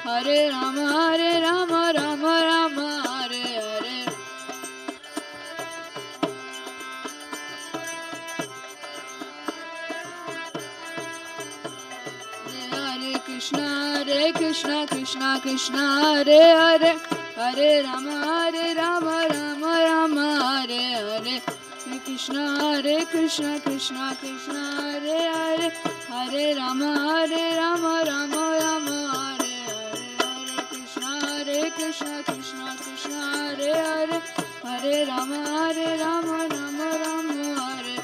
Hare Rama, Rama Rama, Hare Hare. Hare Krishna, Krishna Krishna, Hare Hare. Hare Rama, Rama Rama, Hare Hare. Hare Krishna, Krishna Krishna, Hare Hare. Hare Rama, Rama Rama, Hare Hare. Hare Krishna, Krishna Krishna, Hare Hare. Hare Rama, Rama Rama, Hare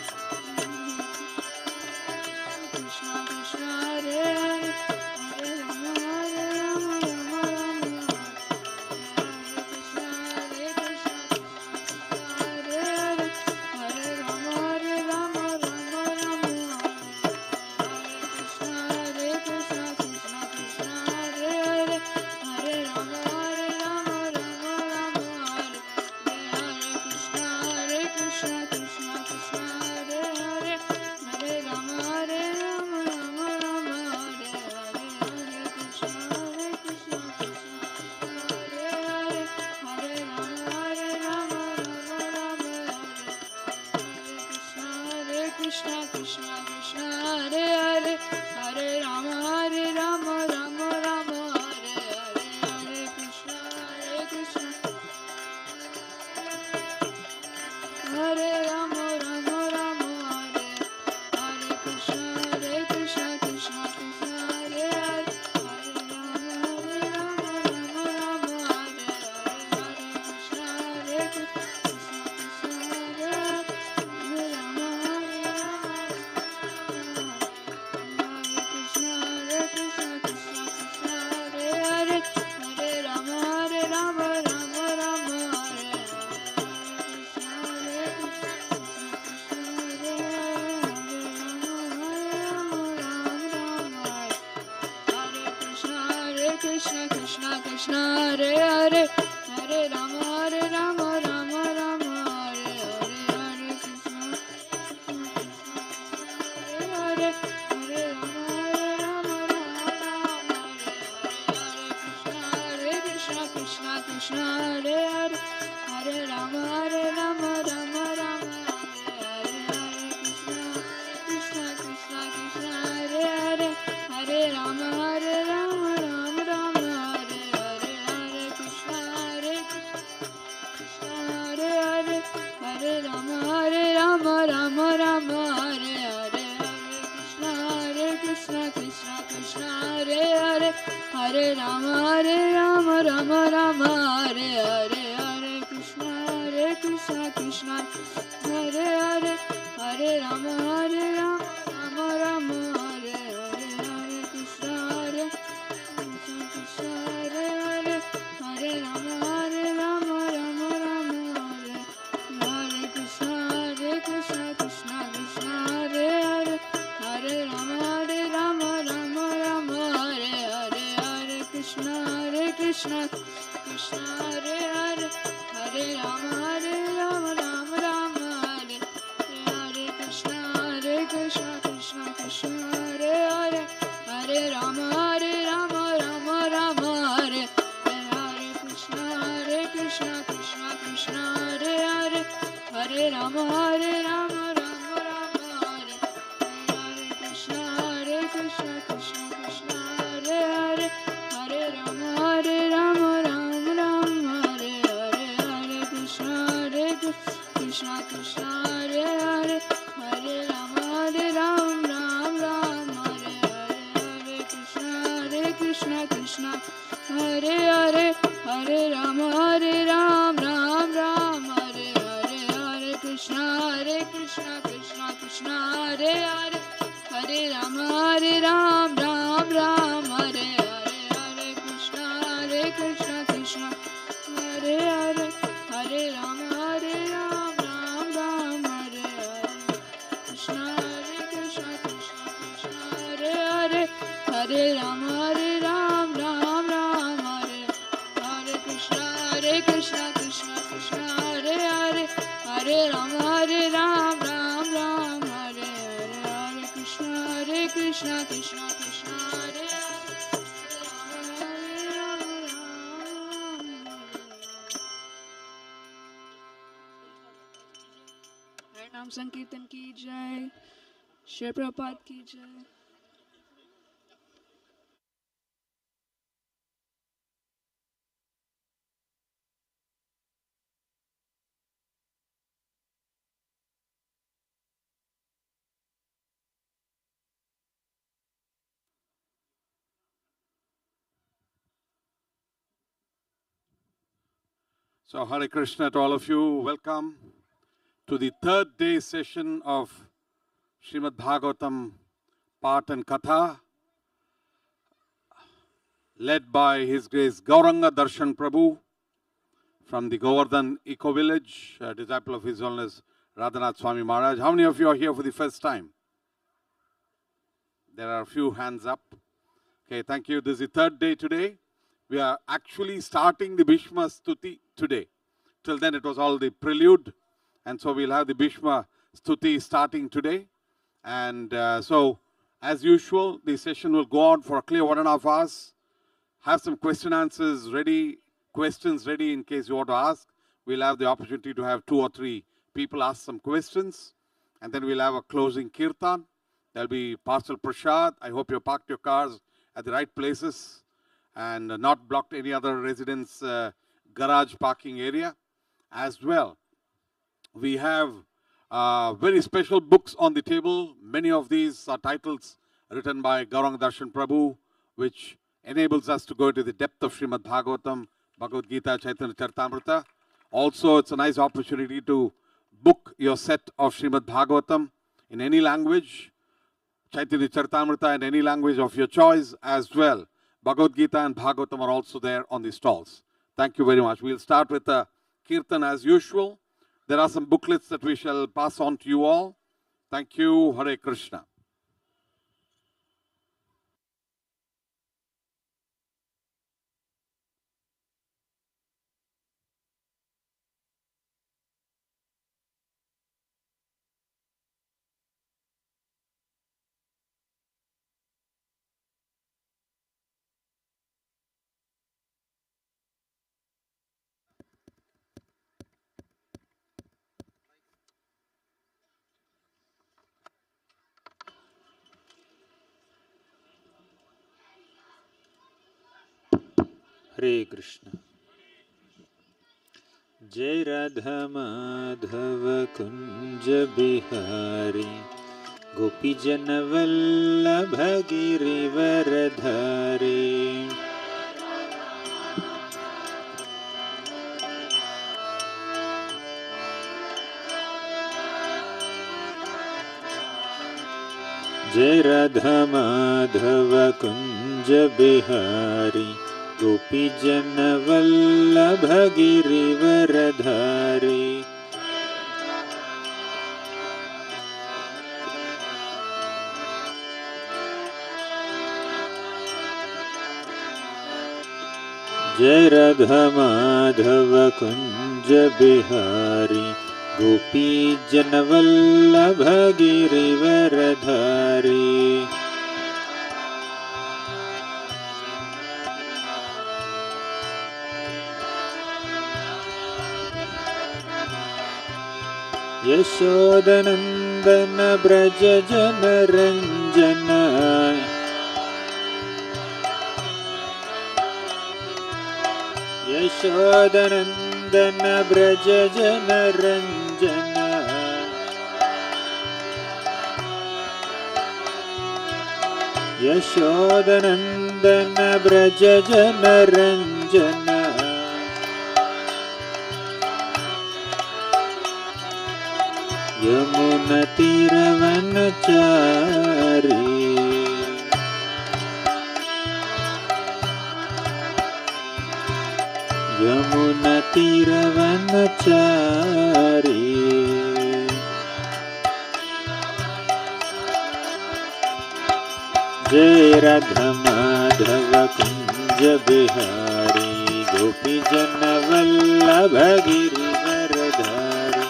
Krishna Krishna, Hare Hare. Hare Rama, Rama Rama, Hare Krishna Hare Hare. Hare Rama, Rama Rama, Hare Krishna Krishna, Hare Hare. Hare Rama, Rama Rama, Hare Krishna Krishna, Hare Hare. Hare Rama, Rama Rama, Hare Hare. Hare Krishna Krishna, Hare Hare. Hare Rama, Rama Rama, Hare Krishna Krishna, Hare Hare. Hare Rama, Rama Rama, Hare Hare. Hare Krishna Hare Rama Rama Rama, Hare Krishna Krishna Krishna, Hare Hare. Hare Rama, Rama Rama, Hare Hare. Hare Krishna Krishna Krishna, Hare Rama, Hare Krishna Krishna Krishna, Hare Hare. Hare Rama, Rama Rama, Hare Hare. Krishna Krishna Krishna, Hare Hare. Hare Rama, Rama Rama, Hare Hare. Hare Krishna Hare Hare. Hare Rama, Rama Rama, Hare Krishna Krishna Krishna, Hare Hare. Hare Rama, Rama Rama, Hare Hare. Krishna Krishna Krishna, Hare Hare. Hare Rama, Rama Rama, Hare Hare. Hare Krishna Krishna, Hare Hare. Hare Rama, Rama Rama, Hare Hare. Hare Krishna Krishna, Hare Hare. Hare Rama, Rama Rama, Hare Hare. Hare Krishna Krishna, Hare Hare. Hare Rama, Rama Rama, Hare Hare. Hare Krishna Krishna, Hare Hare. Hare Rama, Rama Rama, Hare Hare. Krishna Krishna Krishna, Hare Hare. Hare Rama, Rama Rama, Hare Hare. Hare Krishna Krishna, Hare Hare. Hare Rama, Rama Rama, Hare Hare. Krishna Krishna Krishna, Hare Hare. Hare Rama, Rama Rama, Hare Hare. Krishna Krishna Krishna, Hare Hare. Hare Rama, Rama Rama, Hare Hare. Krishna Krishna Krishna, Hare Hare. Hare Rama, Rama Rama, Hare Hare. Hare Krishna Krishna, Hare Hare. Hare Rama, Rama Rama, Hare Hare. Hare Krishna Krishna, Hare Hare. Hare Rama, Rama Rama, Hare Hare. Hare Krishna Krishna, Hare Hare. Hare Rama, Rama Rama, Hare Hare. Hare Krishna Krishna, Hare Hare. Hare Rama, Rama Rama, Hare Hare. Krishna Krishna, Hare Hare. Hare Rama, Rama Rama, Hare Hare. Krishna Krishna, Hare Hare. Hare Rama, Rama Rama, Hare Hare. Hare Krishna Krishna, Hare Hare. नाम संकीर्तन की जय, श्री प्रभुपाद की जय. So Hare Krishna to all of you. Welcome to the third day session of Srimad Bhagavatam Part and Katha, led by His Grace Gauranga Darshan Prabhu from the Govardhan Eco Village, a disciple of His Holiness Radhanath Swami Maharaj. How many of you are here for the first time? There are a few hands up. Okay, thank you. This is the third day today. We are actually starting the Bhishma Stuti today. Till then it was all the prelude. And so we'll have the Bhishma Stuti starting today. And so, as usual, the session will go on for a clear 1.5 hours. Have some question answers ready, questions ready in case you want to ask. We'll have the opportunity to have 2 or 3 people ask some questions. And then we'll have a closing kirtan. There'll be parcel prasad. I hope you parked your cars at the right places and not blocked any other residence garage parking area as well. We have very special books on the table. Many of these are titles written by Gauranga Darshan Prabhu, which enables us to go into the depth of Srimad Bhagavatam, Bhagavad Gita, Chaitanya Charitamrita. Also, it's a nice opportunity to book your set of Srimad Bhagavatam in any language, Chaitanya Charitamrita in any language of your choice as well. Bhagavad Gita and Bhagavatam are also there on the stalls. Thank you very much. We'll start with the kirtan as usual. There are some booklets that we shall pass on to you all. Thank you. Hare Krishna. Hare Krishna. Jai Radha Madhava Kunja Bihari Gopi Jana Vallabha Girivaradhari Jai Radha Madhava Kunja Bihari Gopi Jana Vallabha Girivaradhari Jai Radha Madhava Kunja Bihari Gopi Jana Vallabha Girivaradhari Yashodanandana Braja Jana Ranjana Yashodanandana Braja Jana Ranjana Yashodanandana Braja Jana Ranjana Yamuna Tiravanachari Yamuna Tiravanachari Jai Radha Madhava Kunja Bihari Gopi Jana Vallabha Girivaradhari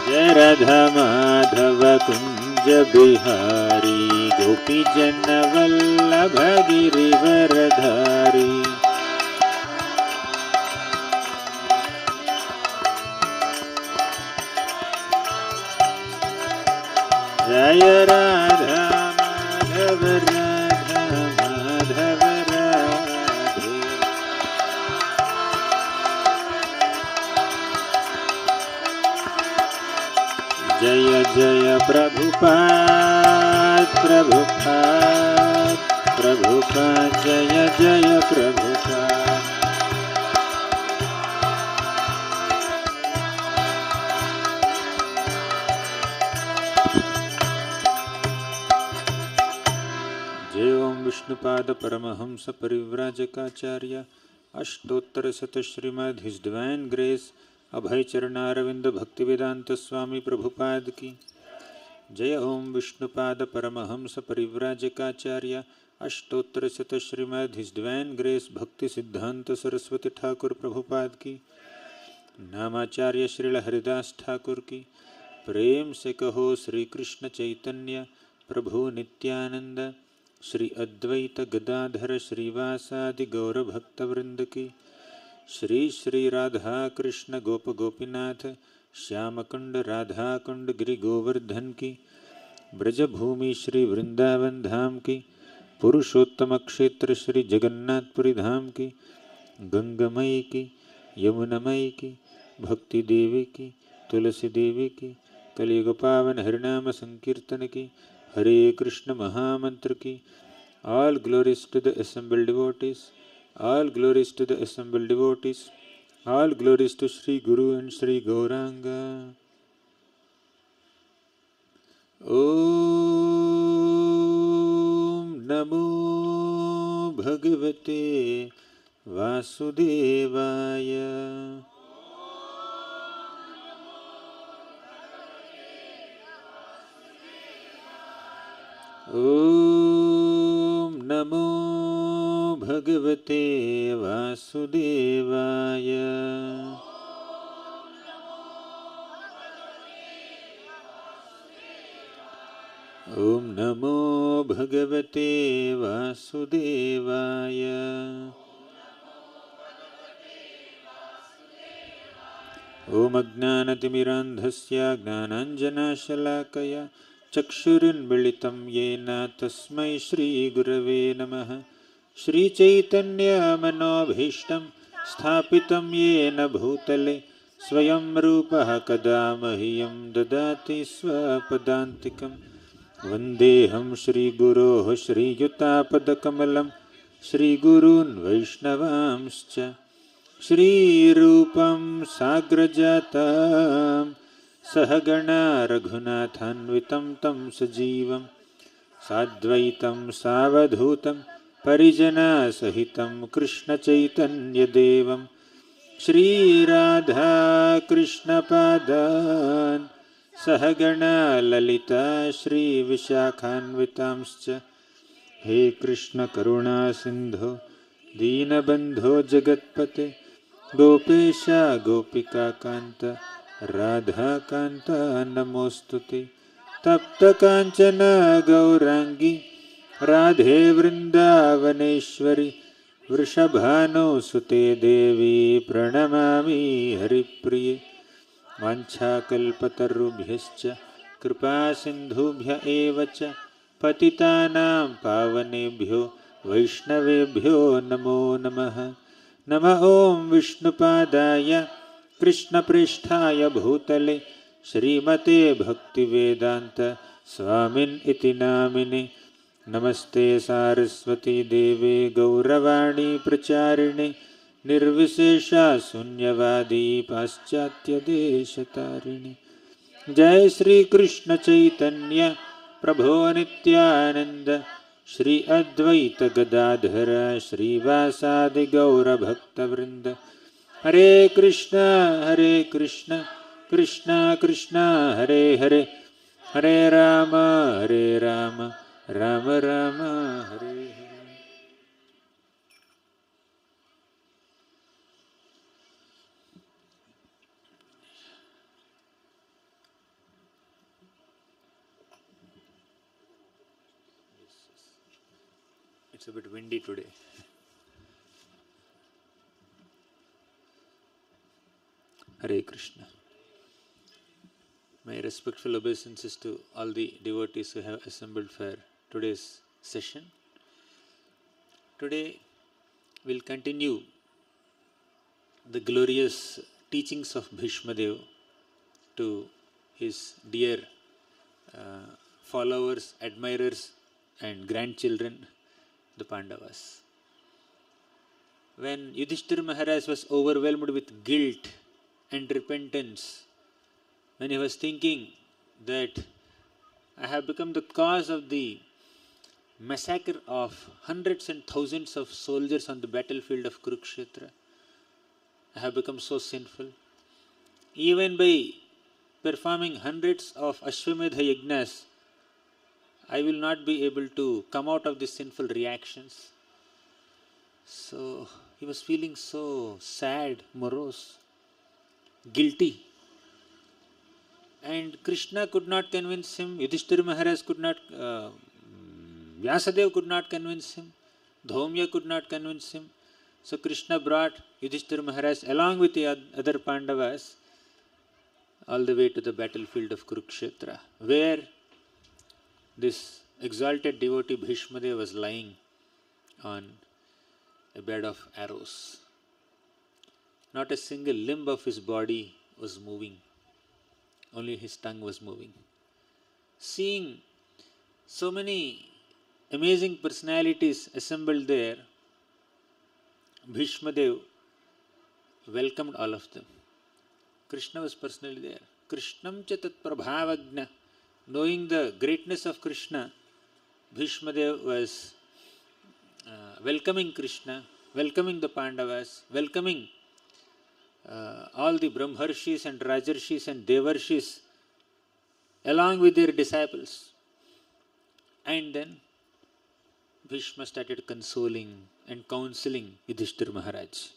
Jai Radha Madhava Kunja Bihari गोपीजन Vallabh Girivardhari. जय राधा माधव राधा माधव राधे। जय जय प्रभुपाद प्रभुपाद प्रभुपाद जय जय प्रभुपाद। जय ओम विष्णुपाद परमहंस परिव्राजकाचार्य अष्टोत्तर शत Shrimad his divine grace अभय चरणारविंद भक्तिवेदांत स्वामी प्रभुपाद की जय। ओम विष्णुपाद परमहंस परिव्राजकाचार्य अष्टोत्तर शत श्रीमद हिज डिवाइन ग्रेस भक्ति सिद्धांत सरस्वती ठाकुर प्रभुपाद की। नामाचार्य श्रील हरिदास ठाकुर की। प्रेम से कहो श्री कृष्ण चैतन्य प्रभु नित्यानंद श्री अद्वैत गदाधर श्रीवासादि गौर भक्तवृंद की। श्री श्री राधा कृष्ण गोप गोपीनाथ श्यामकुंड राधा कुंड गिरि गोवर्धन की। ब्रजभूमि श्री वृंदावन धाम की। पुरुषोत्तम क्षेत्र श्री जगन्नाथपुरी धाम की। गंगमयी की यमुनमयी की भक्ति देवी की तुलसी देवी की। कलियुग पावन हरिनाम संकीर्तन की। हरे कृष्ण महामंत्र की। All glories to the assembled devotees. All glories to the assembled devotees. All glories to Sri Guru and Sri Gauranga. Om Namo Bhagavate Vasudevaya. Om Namo Bhagavate Vasudevaya. Om Namo Bhagavate Vasudevaya. Om Ajnanatimirandhasya Gnananjanashalakaya चक्षुरुन्मिलितं येन तस्मै श्रीगुरवे नमः। श्रीचैतन्यमनोभीष्टं स्थापितं येन भूतले स्वयं रूपः कदा मह्यं ददाति स्वपदान्तिकं। वन्देऽहं श्रीगुरोः श्रीयुतापदकमलं श्रीगुरून् वैष्णवांश्च श्रीरूपं साग्रजातं सहगणा रघुनाथान्वितं तं सजीवं साद्वैतं सावधूतं परिजनसहितं कृष्णचैतन्यदेवं श्रीराधाकृष्णपादान् सहगणा ललिता श्रीविशाखान्वितांश्च। हे कृष्ण करुणा सिन्धो दीनबन्धो जगत्पते गोपेश गोपिकान्त राधाकान्त नमोस्तुते। तप्तकाञ्चन गौराङ्गी राधे वृन्दावनेश्वरि वृषभानुसुते देवी प्रणमामि हरिप्रिये। वाञ्छाकल्पतरुभ्यश्च कृपासिन्धुभ्य एव च पतितानां पावनेभ्यो वैष्णवेभ्यो नमो नमः। नमः ॐ विष्णुपादाय कृष्णप्रेष्ठाय भूतले श्रीमते भक्तिवेदान्त स्वामिन् इति नामिने। नमस्ते सारस्वती देवे गौरवाणी प्रचारिणे निर्विशेषा शून्यवादी पाश्चात्यदेशतारिणे। जय श्री कृष्ण चैतन्य प्रभो नित्यानंद श्री अद्वैत गदाधर श्रीवासादि गौरभक्तवृंद। हरे Krishna Krishna Krishna Hare Hare Hare Ram Ram Ram Hare Hare. It's a bit windy today. Hare Krishna. My respectful obeisances to all the devotees who have assembled for today's session. Today we'll continue the glorious teachings of Bhismadeva to his dear followers, admirers and grandchildren, the Pandavas. When Yudhishthira Maharaj was overwhelmed with guilt and repentance, when he was thinking that I have become the cause of the massacre of hundreds and thousands of soldiers on the battlefield of Kurukshetra, I have become so sinful. Even by performing hundreds of Ashwamedha Yajnas, I will not be able to come out of these sinful reactions. So he was feeling so sad, morose, guilty. And Krishna could not convince him, Yudhishthira Maharaj could not, Vyasadeva could not convince him, Dhaumya could not convince him. So Krishna brought Yudhishthira Maharaj along with the other Pandavas all the way to the battlefield of Kurukshetra, where this exalted devotee Bhismadeva was lying on a bed of arrows. Not a single limb of his body was moving. Only his tongue was moving. Seeing so many amazing personalities assembled there, Bhismadeva welcomed all of them. Krishna was personally there. Krishnam cha tat prabhavagna. Knowing the greatness of Krishna, Bhismadeva was welcoming Krishna, welcoming the Pandavas, welcoming all the Brahmarshis and Rajarshis and Devarshis along with their disciples. And then Bhishma started consoling and counseling Yudhishthira Maharaj.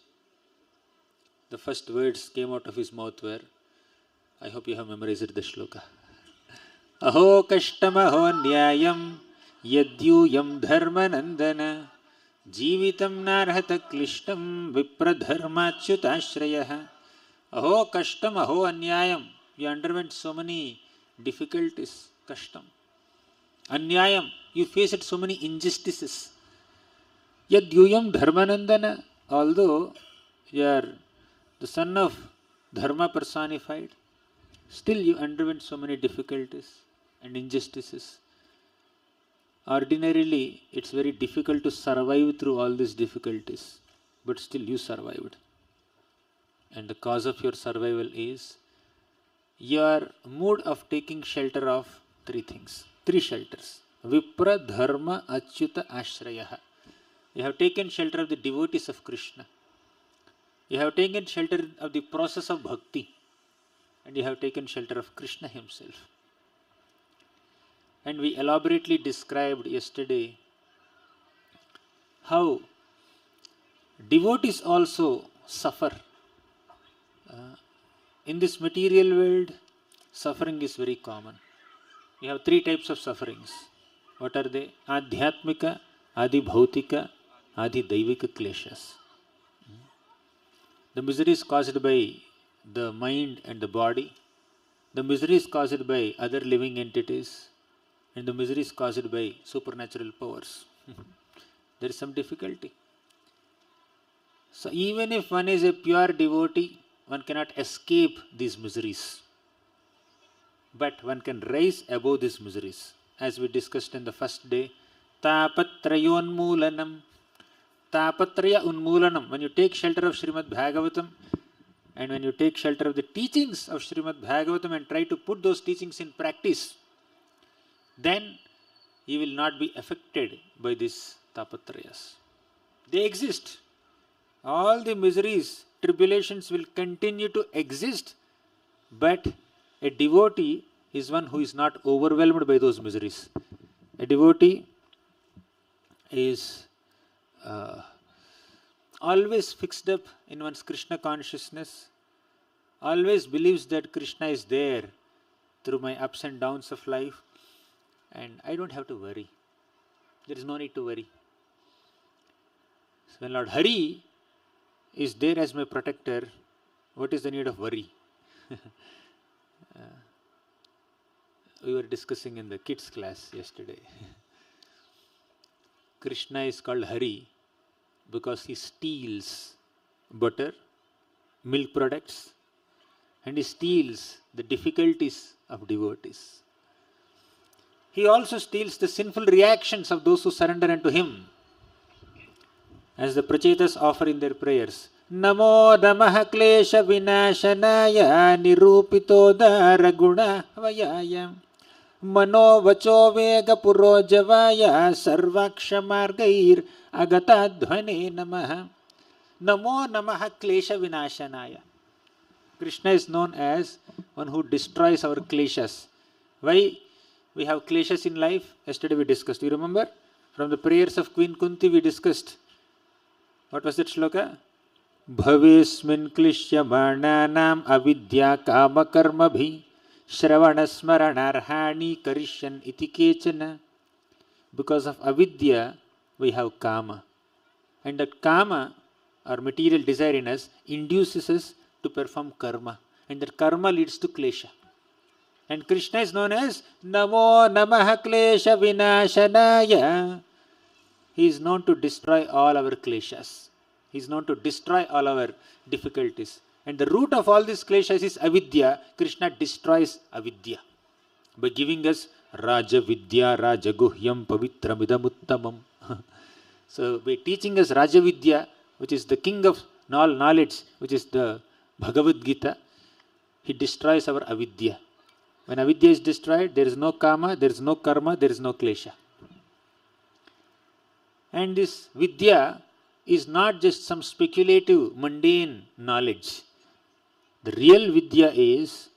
The first words came out of his mouth were, I hope you have memorized the shloka. Aho kashtamaho nyayam yadyuyam dharma nandana Jeevitam narhata klishtam vipradharmachyutashrayah. Aho kashtam, aho anyayam. You underwent so many difficulties, kashtam. Anyayam, you faced so many injustices. Yadyuyam dharmanandana. Although you are the son of dharma personified, still you underwent so many difficulties and injustices. Ordinarily, it's very difficult to survive through all these difficulties, but still you survived. And the cause of your survival is your mood of taking shelter of three things, three shelters. Vipra, Dharma, Achyuta, Ashrayaha. You have taken shelter of the devotees of Krishna. You have taken shelter of the process of bhakti. And you have taken shelter of Krishna himself. And we elaborately described yesterday how devotees also suffer. In this material world, suffering is very common. We have three types of sufferings. What are they? Adhyatmika, Adibhautika, Adidaivika kleshas. The misery is caused by the mind and the body. The misery is caused by other living entities. And the misery is caused by supernatural powers. There is some difficulty. So even if one is a pure devotee, one cannot escape these miseries. But one can rise above these miseries. As we discussed in the first day, Tapatrayonmulanam. Tapatraya unmulanam. When you take shelter of Srimad Bhagavatam, and when you take shelter of the teachings of Srimad Bhagavatam and try to put those teachings in practice, then you will not be affected by these tapatrayas. They exist. All the miseries, tribulations will continue to exist, but a devotee is one who is not overwhelmed by those miseries. A devotee is always fixed up in one's Krishna consciousness, always believes that Krishna is there through my ups and downs of life, and I don't have to worry. There is no need to worry. So when Lord Hari is there as my protector, what is the need of worry? We were discussing in the kids class yesterday. Krishna is called Hari because he steals butter, milk products, and he steals the difficulties of devotees. He also steals the sinful reactions of those who surrender unto him. As the Prachetas offer in their prayers, Namo Namaha Klesha Vinashanaya Nirupito Daraguna Vayaya Mano Vacho Vega Purojavaya Sarvaksha Margair Agatadhvane Namaha. Namo Namaha Klesha Vinashanaya. Krishna is known as one who destroys our kleshas. Why we have kleshas in life? Yesterday we discussed. Do you remember? From the prayers of Queen Kunti we discussed. What was that shloka? Bhavesmin klishyamananam avidya kama karma bhi shravana smaranarhani karishyan iti kechana. Because of avidya we have kama. And that kama or material desire in us induces us to perform karma. And that karma leads to klesha. And Krishna is known as Namo Namaha Klesha Vinashanaya. He is known to destroy all our kleshas. He is known to destroy all our difficulties. And the root of all these kleshas is avidya. Krishna destroys avidya by giving us Raja Vidya Raja Guhyam Pavitramidamuttamam. So by teaching us Raja Vidya, which is the king of all knowledge, which is the Bhagavad Gita, he destroys our avidya. When avidya is destroyed, there is no kama, there is no karma, there is no klesha. And this vidya is not just some speculative, mundane knowledge. The real vidya is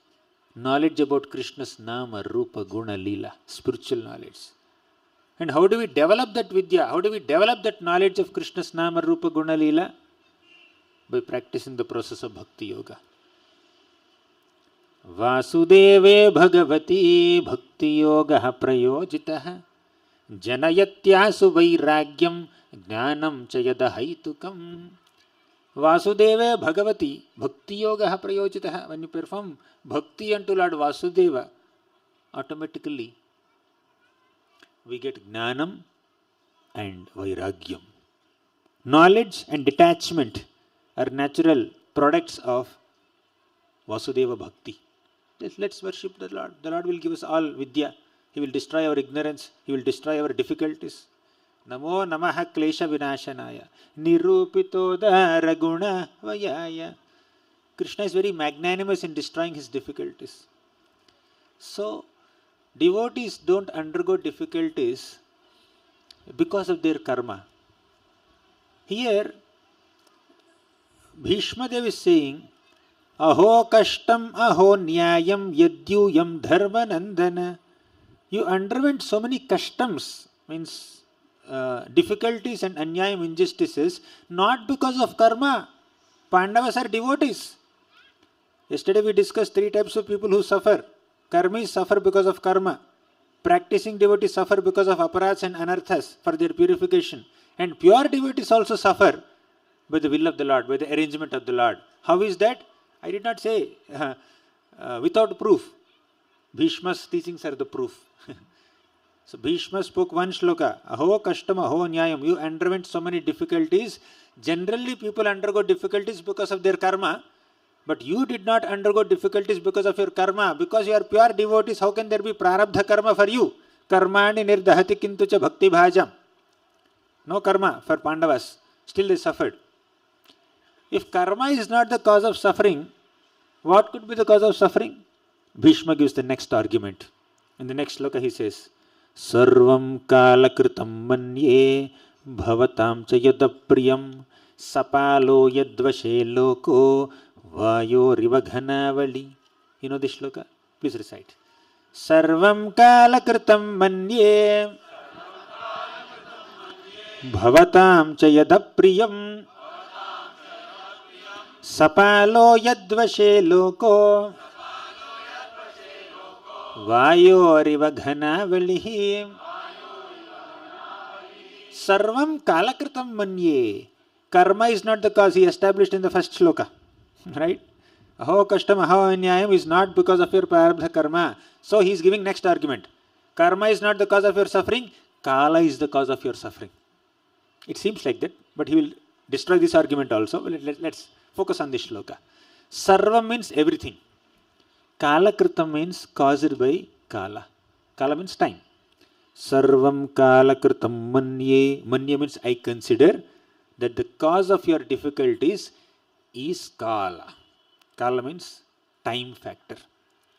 knowledge about Krishna's nama, rupa, guna, lila, spiritual knowledge. And how do we develop that vidya? How do we develop that knowledge of Krishna's nama, rupa, guna, lila? By practicing the process of bhakti yoga. Vasudeve Bhagavati Bhakti Yoga Prayojitaha Janayatyasu Vairagyam Jnanam Chayada Haitukam. Vasudeve Bhagavati Bhakti Yoga Prayojitaha. When you perform bhakti unto Lord Vasudeva, automatically we get Jnanam and Vairagyam. Knowledge and detachment are natural products of Vasudeva Bhakti. Let's worship the Lord. The Lord will give us all vidya. He will destroy our ignorance. He will destroy our difficulties. Namo Namaha Klesha Vinashanaya Nirupito Daraguna Vayaya. Krishna is very magnanimous in destroying his difficulties. So, devotees don't undergo difficulties because of their karma. Here, Bhismadeva is saying, Aho kashtam aho nyayam yadyuyam dharmanandana. You underwent so many kashtam, means difficulties and anyayam, injustices, not because of karma. Pandavas are devotees. Yesterday we discussed 3 types of people who suffer. Karmis suffer because of karma. Practicing devotees suffer because of aparats and anarthas for their purification. And pure devotees also suffer by the will of the Lord, by the arrangement of the Lord. How is that? I did not say without proof. Bhishma's teachings are the proof. So Bhishma spoke one shloka, Aho kashtam aho nyayam. You underwent so many difficulties. Generally people undergo difficulties because of their karma. But you did not undergo difficulties because of your karma. Because you are pure devotees, how can there be prarabdha karma for you? Karmani nirdahati kintucha bhakti bhajam. No karma for Pandavas. Still they suffered. If karma is not the cause of suffering, what could be the cause of suffering? Bhishma gives the next argument. In the next sloka he says, Sarvam kalakritam manye bhavatam cha yadapriyam sapalo yadvashe loko vayo rivaghanavali. You know this shloka? Please recite. Sarvam kalakritam manye bhavatam cha yadapriyam sapalo yadvashe loko vayo rivaghanavali. Sarvam kalakritam manye. Karma is not the cause. He established in the first shloka. Right? Aho kashtam aho anyayam is not because of your prarabdha karma. So he is giving next argument. Karma is not the cause of your suffering. Kala is the cause of your suffering. It seems like that, but he will destroy this argument also. Let's focus on this shloka. Sarvam means everything. Kala kritam means caused by kala. Kala means time. Sarvam kala kritam manye. Manye means I consider that the cause of your difficulties is kala. Kala means time factor.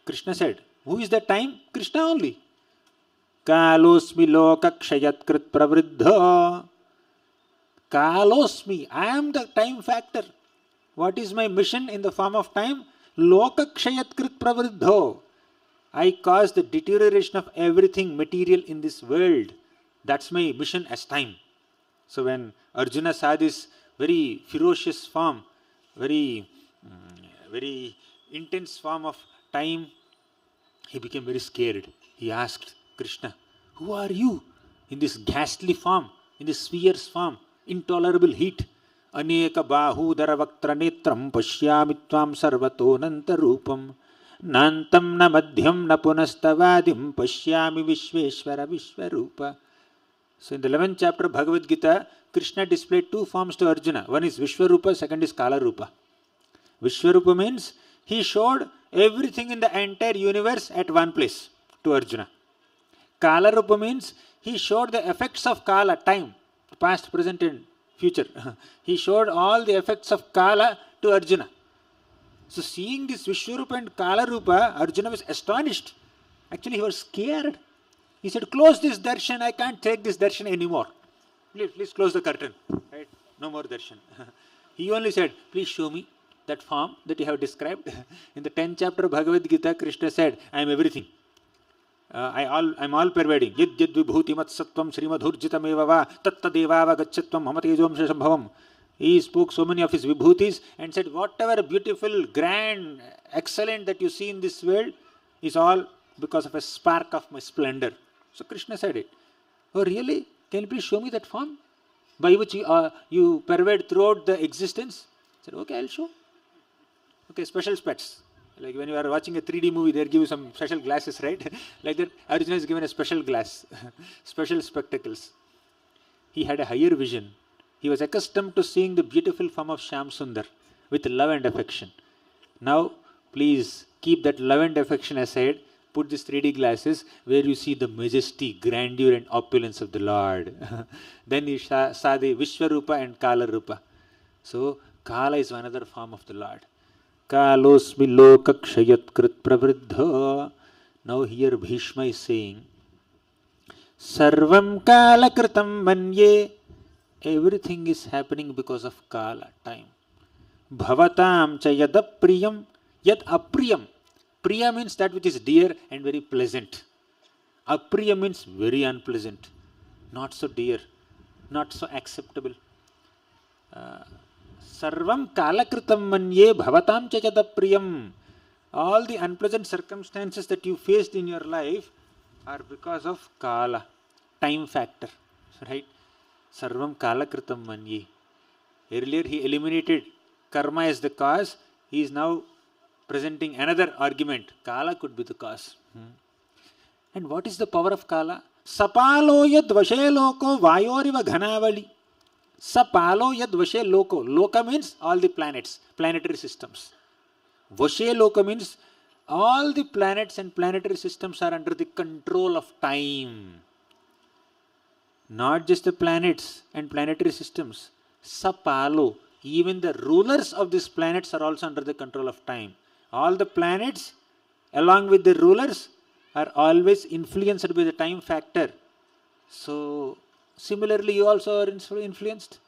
Krishna said, who is that time? Krishna only. Kalosmi loka kshayat krit pravriddha. Kalosmi, I am the time factor. What is my mission in the form of time? Loka kshayat krit pravriddho. I cause the deterioration of everything material in this world. That's my mission as time. So when Arjuna saw this very ferocious form, very intense form of time, he became very scared. He asked Krishna, who are you in this ghastly form, in this fierce form, intolerable heat? Aneka bahudara vaktra netram pashyami tvam sarvato nantarupam nantam na madhyam na punastavadim pashyami vishveshvara vishvarupa. So in the 11th chapter of Bhagavad Gita, Krishna displayed two forms to Arjuna. One is Vishvarupa, second is Kala Rupa. Vishvarupa means he showed everything in the entire universe at one place to Arjuna. Kala Rupa means he showed the effects of Kala, time, past, present and future. He showed all the effects of Kala to Arjuna. So seeing this Vishvarupa and Kala Rupa, Arjuna was astonished. Actually he was scared. He said, close this darshan, I can't take this darshan anymore. Please close the curtain. Right? No more darshan. He only said, please show me that form that you have described. In the 10th chapter of Bhagavad Gita, Krishna said, I am everything. I'm all pervading. Yad yad vibhuti mat sattvam srimadhurjitam evava tatta devava gachatvam hamatejom shambhavam. He spoke so many of his vibhutis and said, whatever beautiful, grand, excellent that you see in this world is all because of a spark of my splendor. So Krishna said it. Oh really? Can you please show me that form by which you pervade throughout the existence? I said, okay, I'll show. Okay, special specs. Like when you are watching a 3D movie, they give you some special glasses, right? Like that, Arjuna is given a special glass, special spectacles. He had a higher vision. He was accustomed to seeing the beautiful form of Shyam Sundar with love and affection. Now, please keep that love and affection aside. Put these 3D glasses where you see the majesty, grandeur and opulence of the Lord. Then you saw the Vishvarupa and Kala Rupa. So, Kala is another form of the Lord. Kalosmi loka kshayat krit pravriddha. Now here Bhishma is saying, Sarvam kala kritam manye. Everything is happening because of Kala, time. Bhavatam cha yad apriyam. Yad apriyam. Priya means that which is dear and very pleasant. Apriya means very unpleasant. Not so dear. Not so acceptable. Sarvam kalakritam manye bhavatam cha yadapriyam. All the unpleasant circumstances that you faced in your life are because of Kala, time factor. Right? Sarvam kalakritam manye. Earlier he eliminated karma as the cause. He is now presenting another argument. Kala could be the cause. And what is the power of Kala? Sapalo yad vashe loko vayoriva ghanavali. Sapalo yad vashe loko. Loka means all the planets, planetary systems. Vashe loka means all the planets and planetary systems are under the control of time. Not just the planets and planetary systems. Sapalo. Even the rulers of these planets are also under the control of time. All the planets, along with the rulers, are always influenced by the time factor. So, similarly, you also are influenced.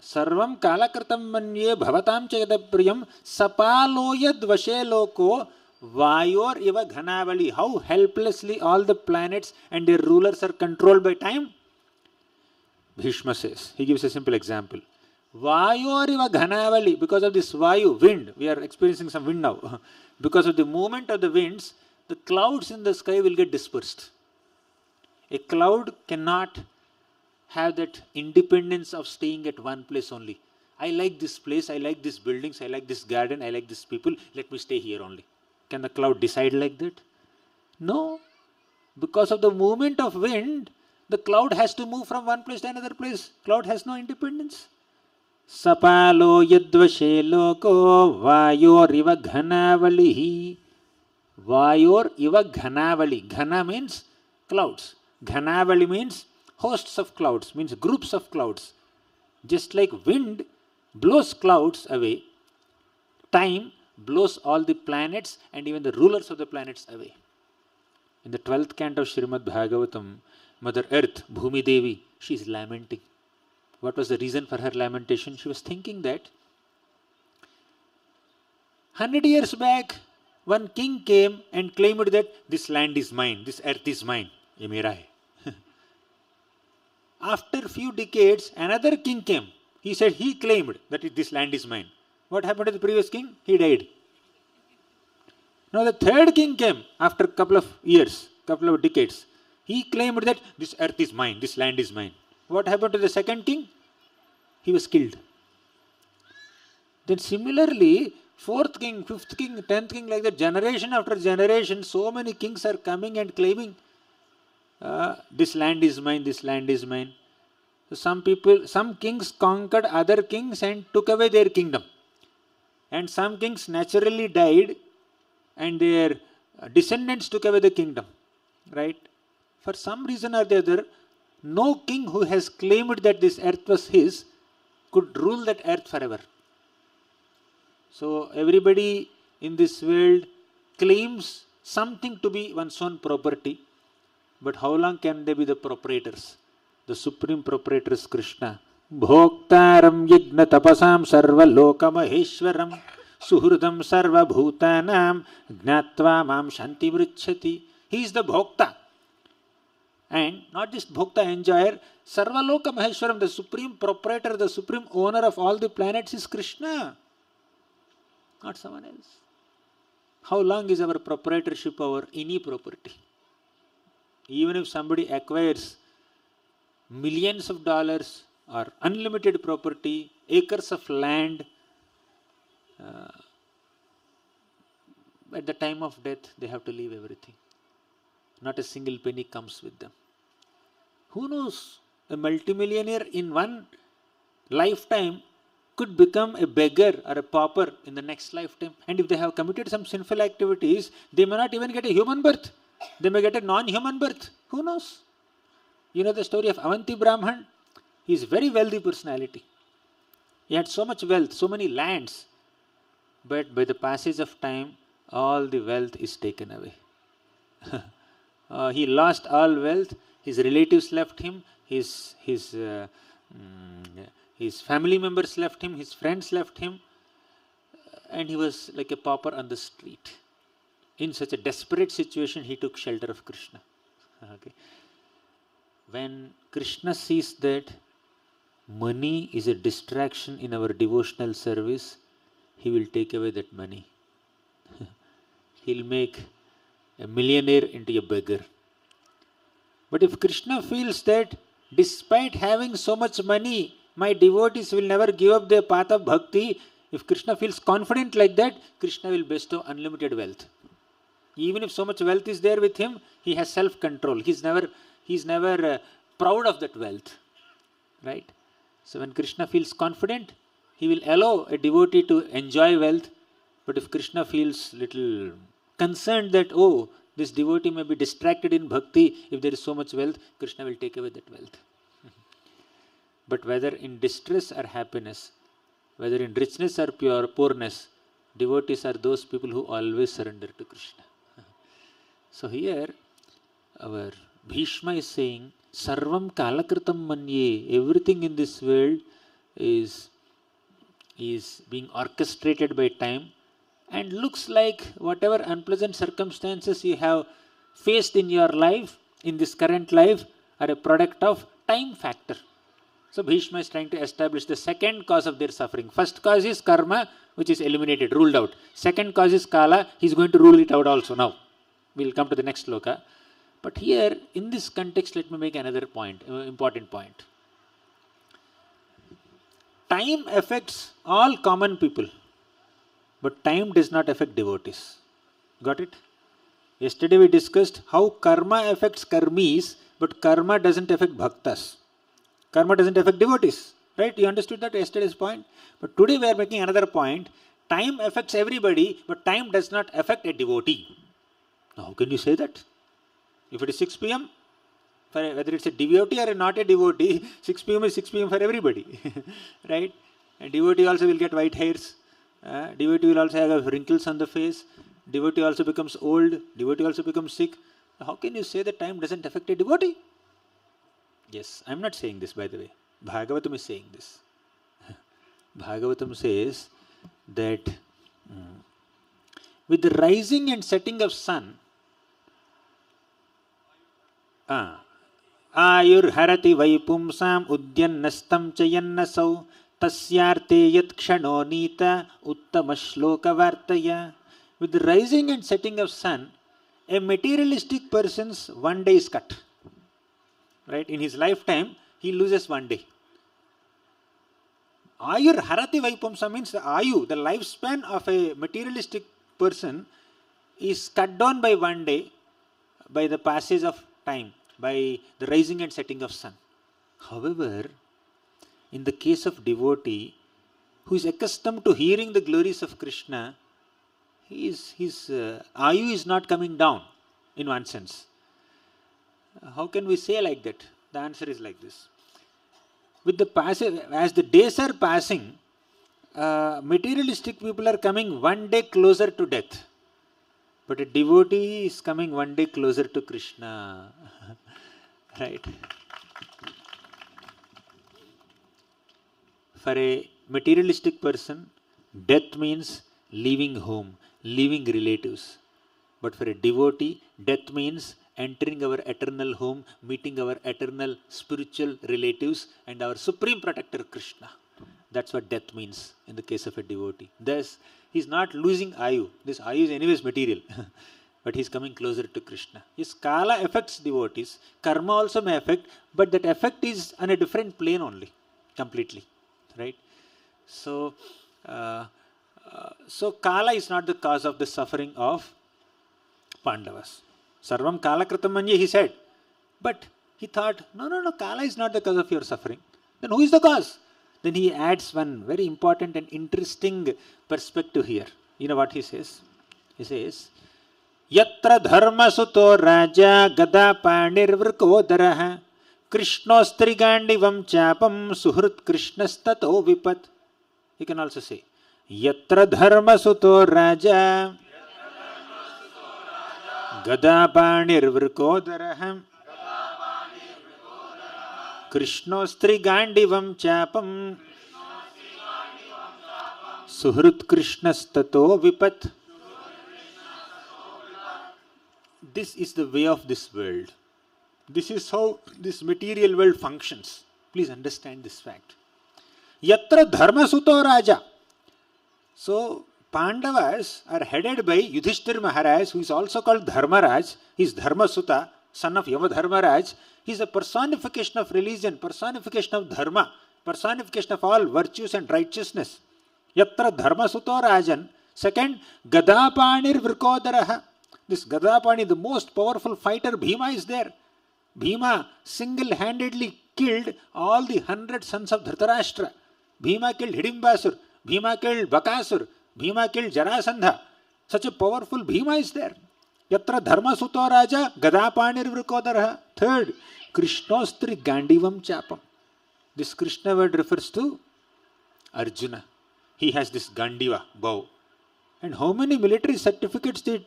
Sarvam kalakartam manye bhavatam chayadapriyam sapalo yad vashe loko vayor iva ghanavali. How helplessly all the planets and their rulers are controlled by time? Bhishma says, he gives a simple example. Vayoriva ghanavali, because of this vayu, wind, we are experiencing some wind now. Because of the movement of the winds, the clouds in the sky will get dispersed. A cloud cannot have that independence of staying at one place only. I like this place, I like these buildings, I like this garden, I like these people, let me stay here only. Can the cloud decide like that? No. Because of the movement of wind, the cloud has to move from one place to another place. Cloud has no independence. Sapalo yadvashe loko vayor iva ghanavalihi. Vayor iva ghanavali. Ghana means clouds. Ghanavali means hosts of clouds, means groups of clouds. Just like wind blows clouds away, time blows all the planets and even the rulers of the planets away. In the 12th canto of Srimad Bhagavatam, Mother Earth, Bhumi Devi, she is lamenting. What was the reason for her lamentation? She was thinking that 100 years back, one king came and claimed that this land is mine, this earth is mine. Ye mera hai. After few decades, another king came. He said he claimed that this land is mine. What happened to the previous king? He died. Now the third king came after a couple of years, couple of decades. He claimed that this earth is mine, this land is mine. What happened to the second king? He was killed. Then similarly, fourth king, fifth king, 10th king, like that, generation after generation, so many kings are coming and claiming, this land is mine, this land is mine. So some kings conquered other kings and took away their kingdom. And some kings naturally died and their descendants took away the kingdom. Right? For some reason or the other, no king who has claimed that this earth was his could rule that earth forever. So everybody in this world claims something to be one's own property. But how long can they be the proprietors? The supreme proprietor is Krishna. Bhoktaram yajna tapasam sarva loka maheshwaram suhridam sarva bhutanam gnatva mam shanti vricchati. He is the bhokta. And not just bhokta, enjoyer, sarva loka maheshwaram, the supreme proprietor, the supreme owner of all the planets is Krishna. Not someone else. How long is our proprietorship over any property? Even if somebody acquires millions of dollars or unlimited property, acres of land, at the time of death, they have to leave everything. Not a single penny comes with them. Who knows? A multimillionaire in one lifetime could become a beggar or a pauper in the next lifetime. And if they have committed some sinful activities, they may not even get a human birth. They may get a non-human birth. Who knows? You know the story of Avanti Brahman? He is a very wealthy personality. He had so much wealth, so many lands. But by the passage of time, all the wealth is taken away. He lost all wealth. His relatives left him. His family members left him. His friends left him. And he was like a pauper on the street. In such a desperate situation, he took shelter of Krishna. Okay. When Krishna sees that money is a distraction in our devotional service, he will take away that money. He'll make a millionaire into a beggar. But if Krishna feels that despite having so much money, my devotees will never give up their path of bhakti, if Krishna feels confident like that, Krishna will bestow unlimited wealth. Even if so much wealth is there with him, he has self-control. He's never proud of that wealth. Right? So when Krishna feels confident, he will allow a devotee to enjoy wealth. But if Krishna feels little concerned that, oh, this devotee may be distracted in bhakti, if there is so much wealth, Krishna will take away that wealth. But whether in distress or happiness, whether in richness or poorness, devotees are those people who always surrender to Krishna. So here, our Bhishma is saying, Sarvam kalakritam manye, everything in this world is being orchestrated by time and looks like whatever unpleasant circumstances you have faced in your life, in this current life, are a product of time factor. So Bhishma is trying to establish the second cause of their suffering. First cause is karma, which is eliminated, ruled out. Second cause is kala, he is going to rule it out also now. We will come to the next sloka. But here, in this context, let me make another point, important point. time affects all common people, but time does not affect devotees. Got it? Yesterday we discussed how karma affects karmis, but karma doesn't affect bhaktas. Karma doesn't affect devotees. Right? You understood that yesterday's point? But today we are making another point. Time affects everybody, but time does not affect a devotee. Now, how can you say that? If it is 6 p.m., whether it's a devotee or not a devotee, 6 p.m. is 6 p.m. for everybody. Right? And devotee also will get white hairs. Devotee will also have wrinkles on the face. Devotee also becomes old. Devotee also becomes sick. How can you say that time doesn't affect a devotee? Yes, I am not saying this, by the way. Bhagavatam is saying this. Bhagavatam says that with the rising and setting of sun, Ayur harati vaipumsam udyannastam chayannasau tasyarte yat kshano nita uttama vartaya. With the rising and setting of sun, a materialistic person's one day is cut. Right? In his lifetime, he loses one day. Ayur harati vaipumsa means the ayu, the lifespan of a materialistic person is cut down by one day by the passage of time, by the rising and setting of sun. However, in the case of devotee who is accustomed to hearing the glories of Krishna, his ayu is not coming down in one sense. How can we say like that? The answer is like this. With the passage, as the days are passing, materialistic people are coming one day closer to death. But a devotee is coming one day closer to Krishna. Right? For a materialistic person, death means leaving home, leaving relatives. But for a devotee, death means entering our eternal home, meeting our eternal spiritual relatives and our supreme protector Krishna. That's what death means in the case of a devotee. Thus, he is not losing ayu. This ayu is anyways material. But he is coming closer to Krishna. Yes, kala affects devotees. Karma also may affect, but that effect is on a different plane only, completely. Right? So kala is not the cause of the suffering of Pandavas. Sarvam kala kritam manye, he said. But he thought, no, kala is not the cause of your suffering. Then who is the cause? Then he adds one very important and interesting perspective here. You know what he says? He says, Yatra dharma suto raja gada panir vrkodaraha krishnostrigandivam chapam suhrit krishnastato vipat. You can also say, Yatra dharma suto raja gada panir vrkodaraha krishnostrigandivam chapam suhrit krishnastato vipat. This is the way of this world. This is how this material world functions. Please understand this fact. Yatra dharma suto raja. So, Pandavas are headed by Yudhishthir Maharaj, who is also called Dharmaraj. He is Dharma Sutta, son of Yamadharmaraj. He is a personification of religion, personification of dharma, personification of all virtues and righteousness. Yatra dharma suto rajan. Second, Gadapanir Virkodaraha. This Gadapani, the most powerful fighter, Bhima is there. Bhima single-handedly killed all the 100 sons of Dhritarashtra. Bhima killed Hidimbasur. Bhima killed Bakasur. Bhima killed Jarasandha. Such a powerful Bhima is there. Yatra dharma suto raja Gadapanir Virkodaraha. Third, Krishnostri Gandivam chapam. This Krishna word refers to Arjuna. He has this Gandiva bow. And how many military certificates did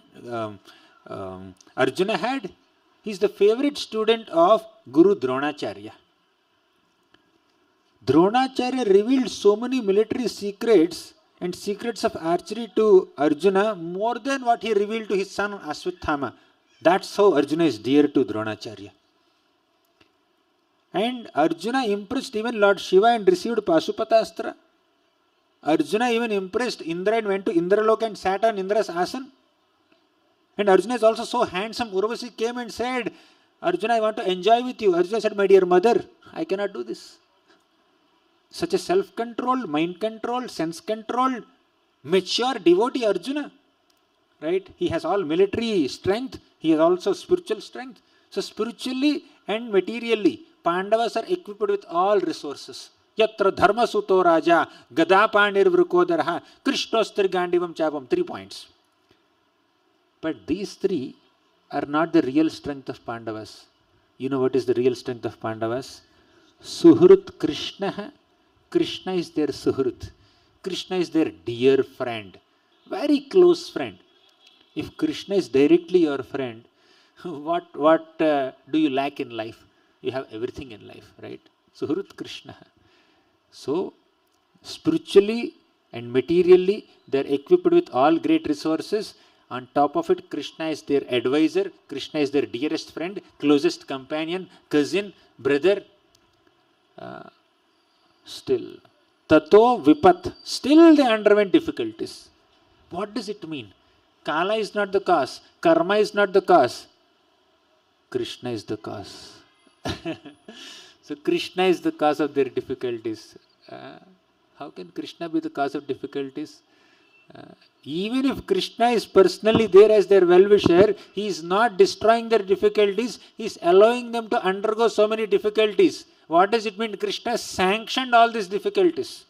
Arjuna had? He is the favorite student of Guru Dronacharya. Dronacharya revealed so many military secrets and secrets of archery to Arjuna more than what he revealed to his son Ashwatthama. That's how Arjuna is dear to Dronacharya. And Arjuna impressed even Lord Shiva and received Pasupatastra. Arjuna even impressed Indra and went to Indraloka and sat on Indra's asan. And Arjuna is also so handsome. Urvasi came and said, Arjuna, I want to enjoy with you. Arjuna said, my dear mother, I cannot do this. such a self-controlled, mind-controlled, sense-controlled, mature devotee Arjuna. Right? He has all military strength. He has also spiritual strength. So spiritually and materially, Pandavas are equipped with all resources. Yatra dharma suto raja, gada panir vrukodaraha, krishnostri gandivam chapam. 3 points. But these 3 are not the real strength of Pandavas. You know what is the real strength of Pandavas? Suhrut Krishna. Krishna is their Suhrut. Krishna is their dear friend. Very close friend. If Krishna is directly your friend, what do you lack in life? You have everything in life, right? Suhrut Krishna. So, spiritually and materially, they are equipped with all great resources. On top of it, Krishna is their advisor. Krishna is their dearest friend, closest companion, cousin, brother. Still, Tato Vipat. Still they underwent difficulties. What does it mean? Kala is not the cause. Karma is not the cause. Krishna is the cause. So Krishna is the cause of their difficulties. How can Krishna be the cause of difficulties? Even if Krishna is personally there as their well-wisher, he is not destroying their difficulties. He is allowing them to undergo so many difficulties. What does it mean? Krishna sanctioned all these difficulties.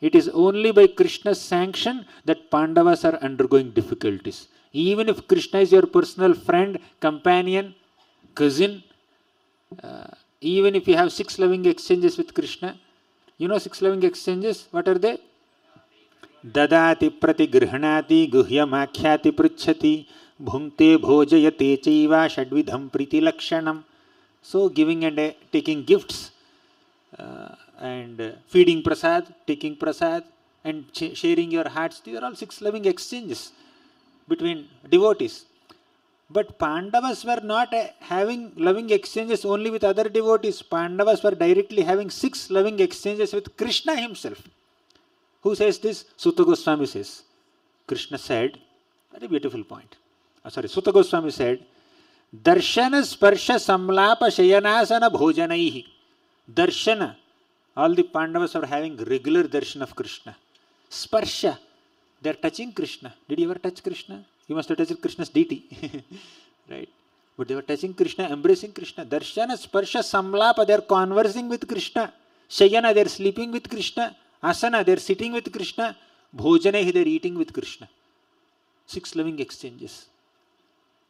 It is only by Krishna's sanction that Pandavas are undergoing difficulties. Even if Krishna is your personal friend, companion, cousin, even if you have 6 loving exchanges with Krishna, you know 6 loving exchanges, what are they? Dadati pratigrihanati guhyamakhyati pruchhati bhunkte bhojayate chaiva shadvidham priti lakshanam. So giving and taking gifts, and feeding prasad, taking prasad, and sharing your hearts. These are all 6 loving exchanges between devotees. But Pandavas were not having loving exchanges only with other devotees. Pandavas were directly having 6 loving exchanges with Krishna himself. Who says this? Sutta Goswami says. Krishna said, very beautiful point. Sutta Goswami said, Darshana sparsha samlapa shayanasana bhojanaihi. Darshana. All the Pandavas are having regular darshan of Krishna. Sparsha. They are touching Krishna. Did you ever touch Krishna? You must have touched Krishna's deity. Right? But they were touching Krishna, embracing Krishna. Darshana sparsha samlapa. They are conversing with Krishna. Shayana. They are sleeping with Krishna. Asana. They are sitting with Krishna. Bhojanaihi. They are eating with Krishna. 6 loving exchanges.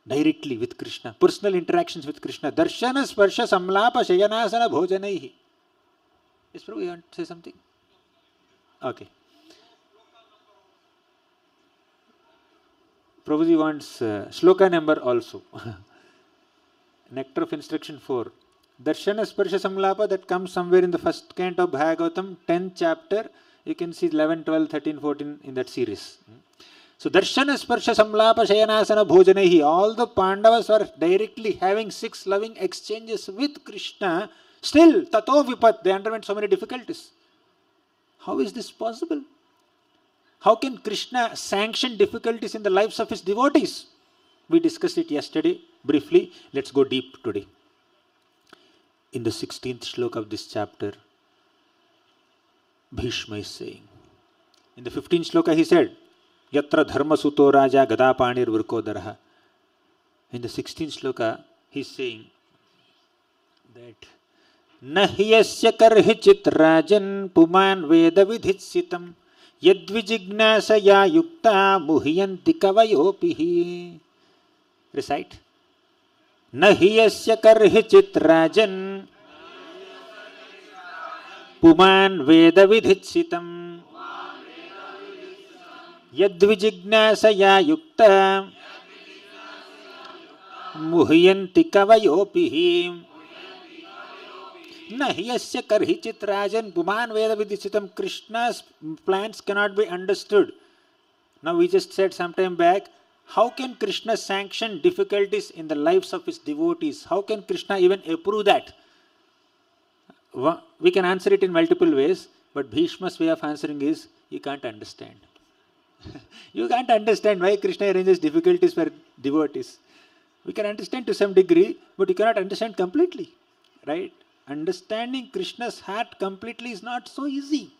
Directly with Krishna. Personal interactions with Krishna. Darshana sparsha samlapa shayanasana bhojanaihi. Yes, Prabhu, you want to say something? Okay. Prabhuji wants shloka number also. Nectar of Instruction 4. Darshana sparsha samlapa, that comes somewhere in the first canto of Bhagavatam, 10th chapter. You can see 11, 12, 13, 14 in that series. So Darshana sparsha samlapa shayanasana bhojanaihi. All the Pandavas are directly having 6 loving exchanges with Krishna. Still, tato vipat, they underwent so many difficulties. How is this possible? How can Krishna sanction difficulties in the lives of his devotees? We discussed it yesterday briefly. Let's go deep today. In the 16th shloka of this chapter, Bhishma is saying. In the 15th shloka he said, Yatra dharma suto raja gada panir vrukodaraha. In the 16th shloka he is saying that Nahyasya karhichit rajan puman veda vidhitsitam yadvijignasaya yukta muhyanti kavayopihi. Recite. Nahyasya karhichit rajan puman veda vidhitsitam yadvijignasaya yukta muhyanti kavayopihi. Nahyasya karhichit rajan puman veda vidhichitam. Krishna's plans cannot be understood. Now we just said some time back, how can Krishna sanction difficulties in the lives of his devotees? How can Krishna even approve that? We can answer it in multiple ways, but Bhishma's way of answering is, you can't understand. You can't understand why Krishna arranges difficulties for devotees. We can understand to some degree, but you cannot understand completely. Right? understanding Krishna's heart completely is not so easy.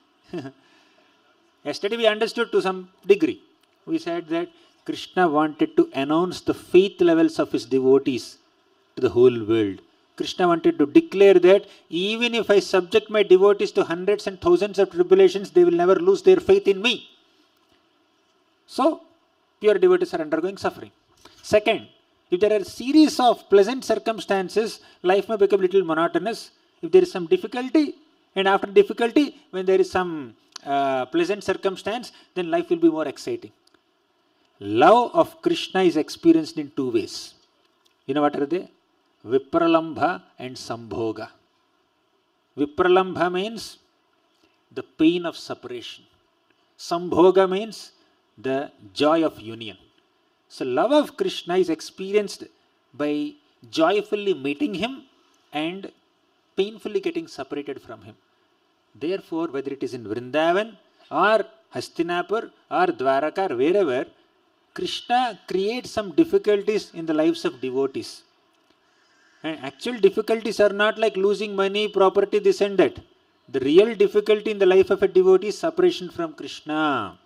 Yesterday we understood to some degree. We said that Krishna wanted to announce the faith levels of his devotees to the whole world. Krishna wanted to declare that even if I subject my devotees to hundreds and thousands of tribulations, they will never lose their faith in me. So, pure devotees are undergoing suffering. Second, if there are a series of pleasant circumstances, life may become a little monotonous. If there is some difficulty, and after difficulty, when there is some pleasant circumstance, then life will be more exciting. Love of Krishna is experienced in two ways. You know what are they? Vipralambha and Sambhoga. Vipralambha means the pain of separation. Sambhoga means the joy of union. So love of Krishna is experienced by joyfully meeting him and painfully getting separated from him. Therefore, whether it is in Vrindavan or Hastinapur or Dwaraka or wherever, Krishna creates some difficulties in the lives of devotees. And actual difficulties are not like losing money, property, this and that. The real difficulty in the life of a devotee is separation from Krishna.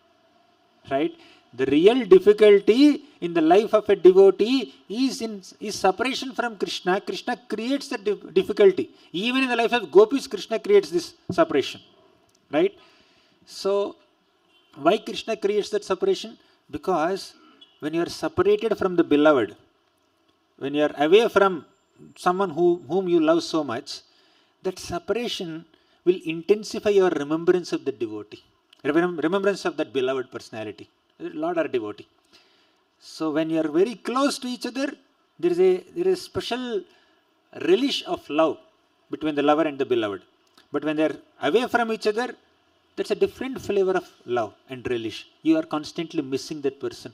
Right? The real difficulty in the life of a devotee is separation from Krishna. Krishna creates the difficulty. Even in the life of gopis, Krishna creates this separation. Right? So, why Krishna creates that separation? Because when you are separated from the beloved, when you are away from someone whom you love so much, that separation will intensify your remembrance of the devotee, remembrance of that beloved personality. Lord or devotee. So when you are very close to each other, there is a special relish of love between the lover and the beloved. But when they are away from each other, that's a different flavor of love and relish. You are constantly missing that person.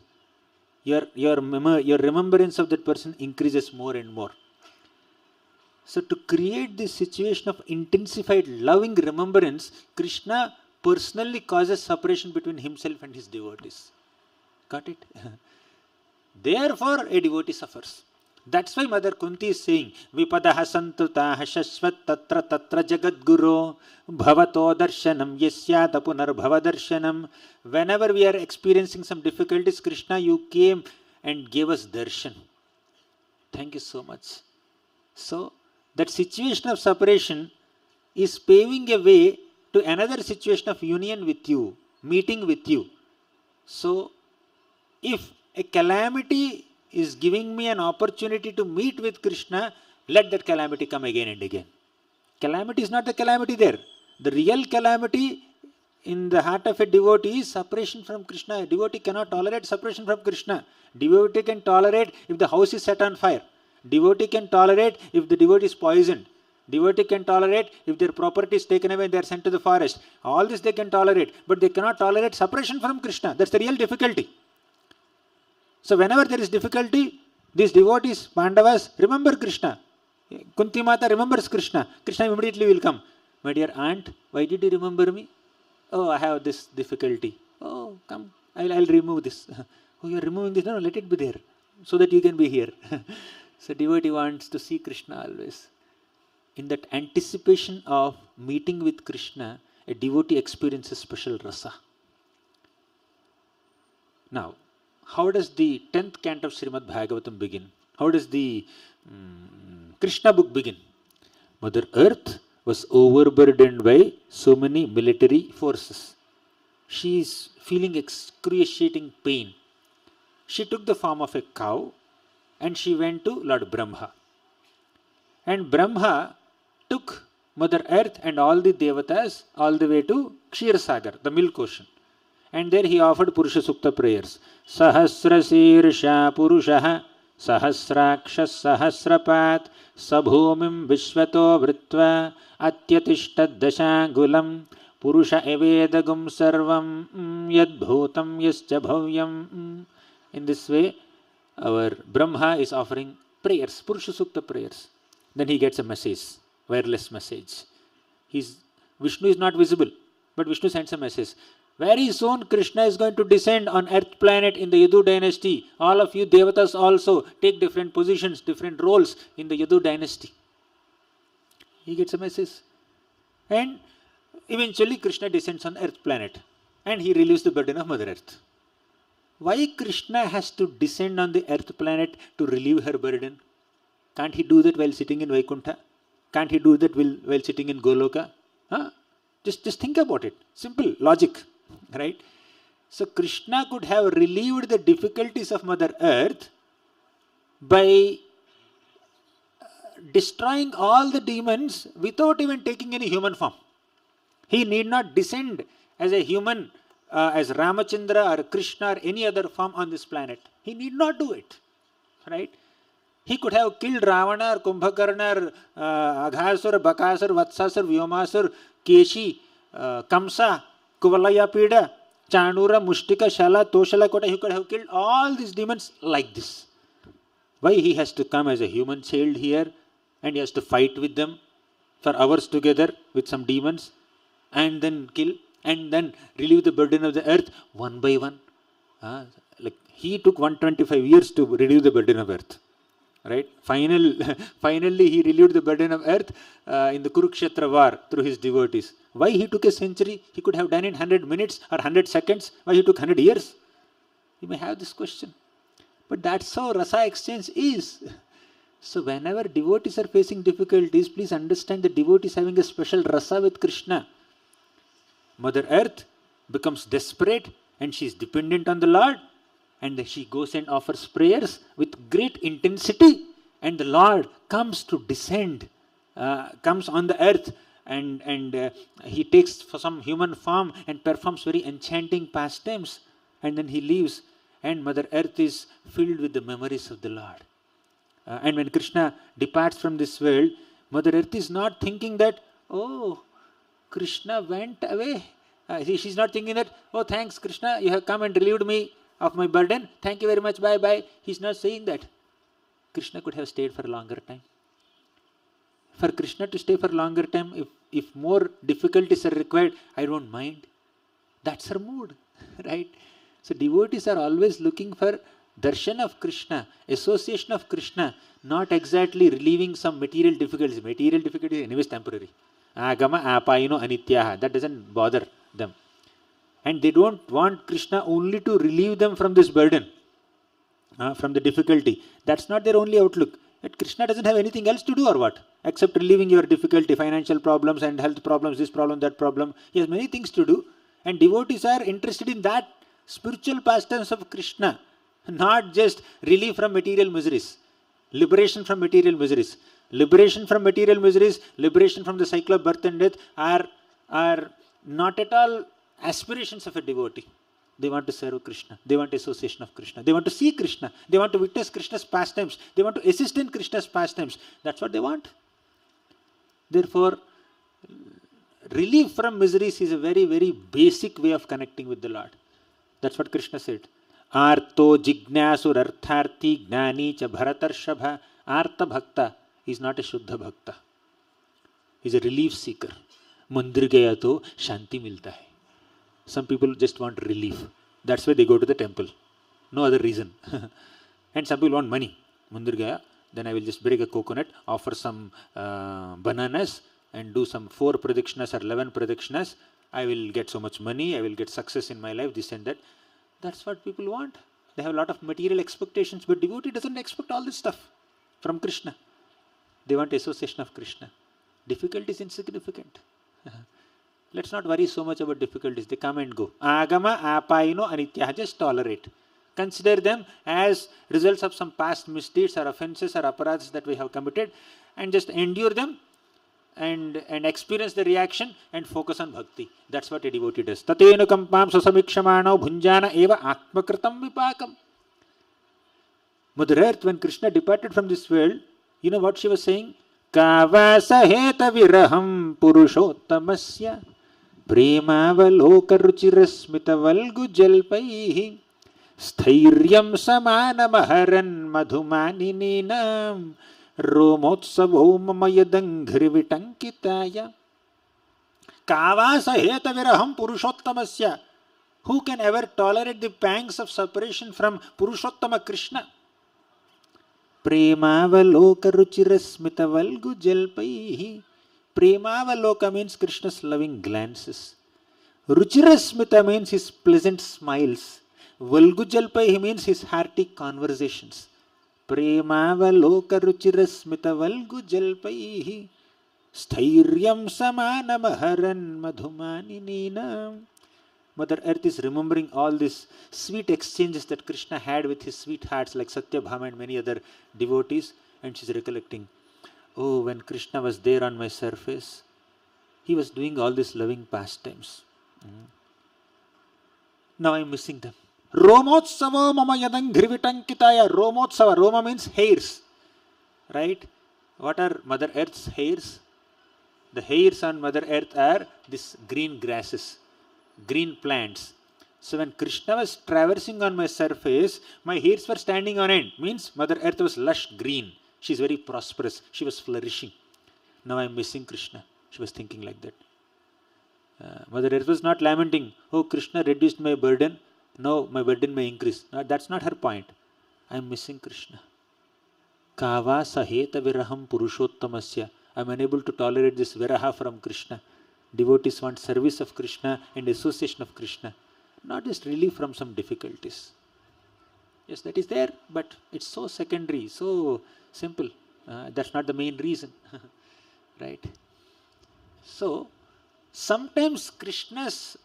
Your remembrance of that person increases more and more. So to create this situation of intensified loving remembrance, Krishna personally causes separation between himself and his devotees. Got it? Therefore, a devotee suffers. That's why Mother Kunti is saying, Vipadaha santutaha shashvat tatra tatra jagadguru bhavato darshanam yasyata punar bhavadarshanam. Whenever we are experiencing some difficulties, Krishna, you came and gave us darshan. Thank you so much. So, that situation of separation is paving a way to another situation of union with you, meeting with you. So, if a calamity is giving me an opportunity to meet with Krishna, let that calamity come again and again. Calamity is not the calamity there. The real calamity in the heart of a devotee is separation from Krishna. A devotee cannot tolerate separation from Krishna. Devotee can tolerate if the house is set on fire. Devotee can tolerate if the devotee is poisoned. Devotee can tolerate if their property is taken away and they are sent to the forest. All this they can tolerate, but they cannot tolerate separation from Krishna. That's the real difficulty. So whenever there is difficulty, these devotees, Pandavas, remember Krishna. Kunti Mata remembers Krishna. Krishna immediately will come. My dear aunt, why did you remember me? Oh, I have this difficulty. Oh, come, I'll remove this. Oh, you are removing this? No, let it be there, so that you can be here. So devotee wants to see Krishna always. In that anticipation of meeting with Krishna, a devotee experiences special rasa. Now, how does the 10th canto of Srimad Bhagavatam begin? How does the Krishna book begin? Mother Earth was overburdened by so many military forces. She is feeling excruciating pain. She took the form of a cow and she went to Lord Brahma. And Brahma took Mother Earth and all the devatas all the way to Kshirosagar, the milk ocean. And there he offered Purusha Sukta prayers. Sahasra Sirsha Purushaha Sahasrakshas Sahasrapat Sabhumim Vishvato Vritva Atyatishta Dashangulam Purusha Evedagum Sarvam Yadbhutam Yascha Bhavyam. In this way, our Brahma is offering prayers, Purusha Sukta prayers. Then he gets a message, wireless message. Vishnu is not visible, but Vishnu sends a message. Very soon Krishna is going to descend on earth planet in the Yadu dynasty. All of you devatas also take different positions, different roles in the Yadu dynasty. He gets a message. And eventually Krishna descends on Earth planet and he relieves the burden of Mother Earth. Why Krishna has to descend on the Earth planet to relieve her burden? Can't he do that while sitting in Vaikuntha? Can't he do that while sitting in Goloka? Huh? Just think about it. Simple logic, right? So Krishna could have relieved the difficulties of Mother Earth by destroying all the demons without even taking any human form. He need not descend as a human, as Ramachandra or Krishna or any other form on this planet. He need not do it, right? He could have killed Ravana or Kumbhakarna or Aghasur, Bakasur, Vatsasur, Vyomasur, Keshi, Kamsa, Kuvalayapida, Chanura, Mushtika, Shala, Toshala, Kota. He could have killed all these demons like this. Why he has to come as a human child here and he has to fight with them for hours together with some demons and then kill and then relieve the burden of the earth one by one? Like he took 125 years to relieve the burden of earth. Right? Finally, he relieved the burden of earth in the Kurukshetra war through his devotees. Why he took a century? He could have done it in 100 minutes or 100 seconds. Why he took 100 years? You may have this question. But that's how rasa exchange is. So whenever devotees are facing difficulties, please understand the devotee is having a special rasa with Krishna. Mother Earth becomes desperate and she is dependent on the Lord. And she goes and offers prayers with great intensity. And the Lord comes to descend, comes on the earth and he takes for some human form and performs very enchanting pastimes. And then he leaves and Mother Earth is filled with the memories of the Lord. And when Krishna departs from this world, Mother Earth is not thinking that, oh, Krishna went away. She's not thinking that, oh, thanks Krishna, you have come and relieved me of my burden. Thank you very much, bye bye. He's not saying that. Krishna could have stayed for a longer time. For Krishna to stay for a longer time, if more difficulties are required, I don't mind. That's her mood, right? So devotees are always looking for darshan of Krishna, association of Krishna, not exactly relieving some material difficulties. Material difficulties anyways temporary. Agama apayino anityaha. That doesn't bother them. And they don't want Krishna only to relieve them from this burden, from the difficulty. That's not their only outlook. That Krishna doesn't have anything else to do or what? Except relieving your difficulty, financial problems and health problems, this problem, that problem. He has many things to do. And devotees are interested in that spiritual pastimes of Krishna, not just relief from material miseries, liberation from material miseries. Liberation from material miseries, liberation from the cycle of birth and death are not at all aspirations of a devotee. They want to serve Krishna. They want association of Krishna. They want to see Krishna. They want to witness Krishna's pastimes. They want to assist in Krishna's pastimes. That's what they want. Therefore, relief from miseries is a very, very basic way of connecting with the Lord. That's what Krishna said. Arto jignasur artharthi gnani cha bharatarshabha. Artha bhakta is not a shuddha bhakta. He's a relief seeker. Mandir gaya to shanti milta hai. Some people just want relief. That's why they go to the temple. No other reason. And some people want money. Mandir gaya, then I will just break a coconut, offer some bananas and do some 4 pradikshanas or 11 pradikshanas. I will get so much money, I will get success in my life, this and that. That's what people want. They have a lot of material expectations, but devotee doesn't expect all this stuff from Krishna. They want association of Krishna. Difficulty is insignificant. Let's not worry so much about difficulties. They come and go. Agama apayino anityaha. Just tolerate. Consider them as results of some past misdeeds or offenses or aparadhas that we have committed and just endure them and experience the reaction and focus on bhakti. That's what a devotee does. Tatenu kampam sasamikshamano bhunjana eva atmakritam vipakam. Mother Earth, when Krishna departed from this world, you know what she was saying? Kavasaheta viraham purushottamasya premavalokaruchirasmita valgu jalpaihi sthiryam samanamaharan madhumaninam romotsavo mamayadanghrivitankitaya. Kavasaheta viraham purushottamasya. Who can ever tolerate the pangs of separation from Purushottama Krishna? Premavalokaruchirasmita valgu jalpaihi. Premavaloka means Krishna's loving glances. Ruchirasmita means his pleasant smiles. Valgujalpai means his hearty conversations. Premavaloka ruchirasmita valgujalpai sthiryam samanamaharan madhumaninina. Mother Earth is remembering all these sweet exchanges that Krishna had with his sweethearts like Satyabhama and many other devotees, and she's recollecting, oh, when Krishna was there on my surface, he was doing all these loving pastimes. Now I'm missing them. Romotsava mama yadang grivitankitaya. Romotsava. Roma means hairs. Right? What are Mother Earth's hairs? The hairs on Mother Earth are these green grasses, green plants. So when Krishna was traversing on my surface, my hairs were standing on end. Means Mother Earth was lush green. She is very prosperous. She was flourishing. Now I am missing Krishna. She was thinking like that. Mother Earth was not lamenting, oh, Krishna reduced my burden. No, my burden may increase. No, that's not her point. I am missing Krishna. Kava saheta viraham purushottamasya. I am unable to tolerate this viraha from Krishna. Devotees want service of Krishna and association of Krishna, not just relief from some difficulties. Yes, that is there, but it's so secondary, so simple. That's not the main reason. Right? So, sometimes Krishna's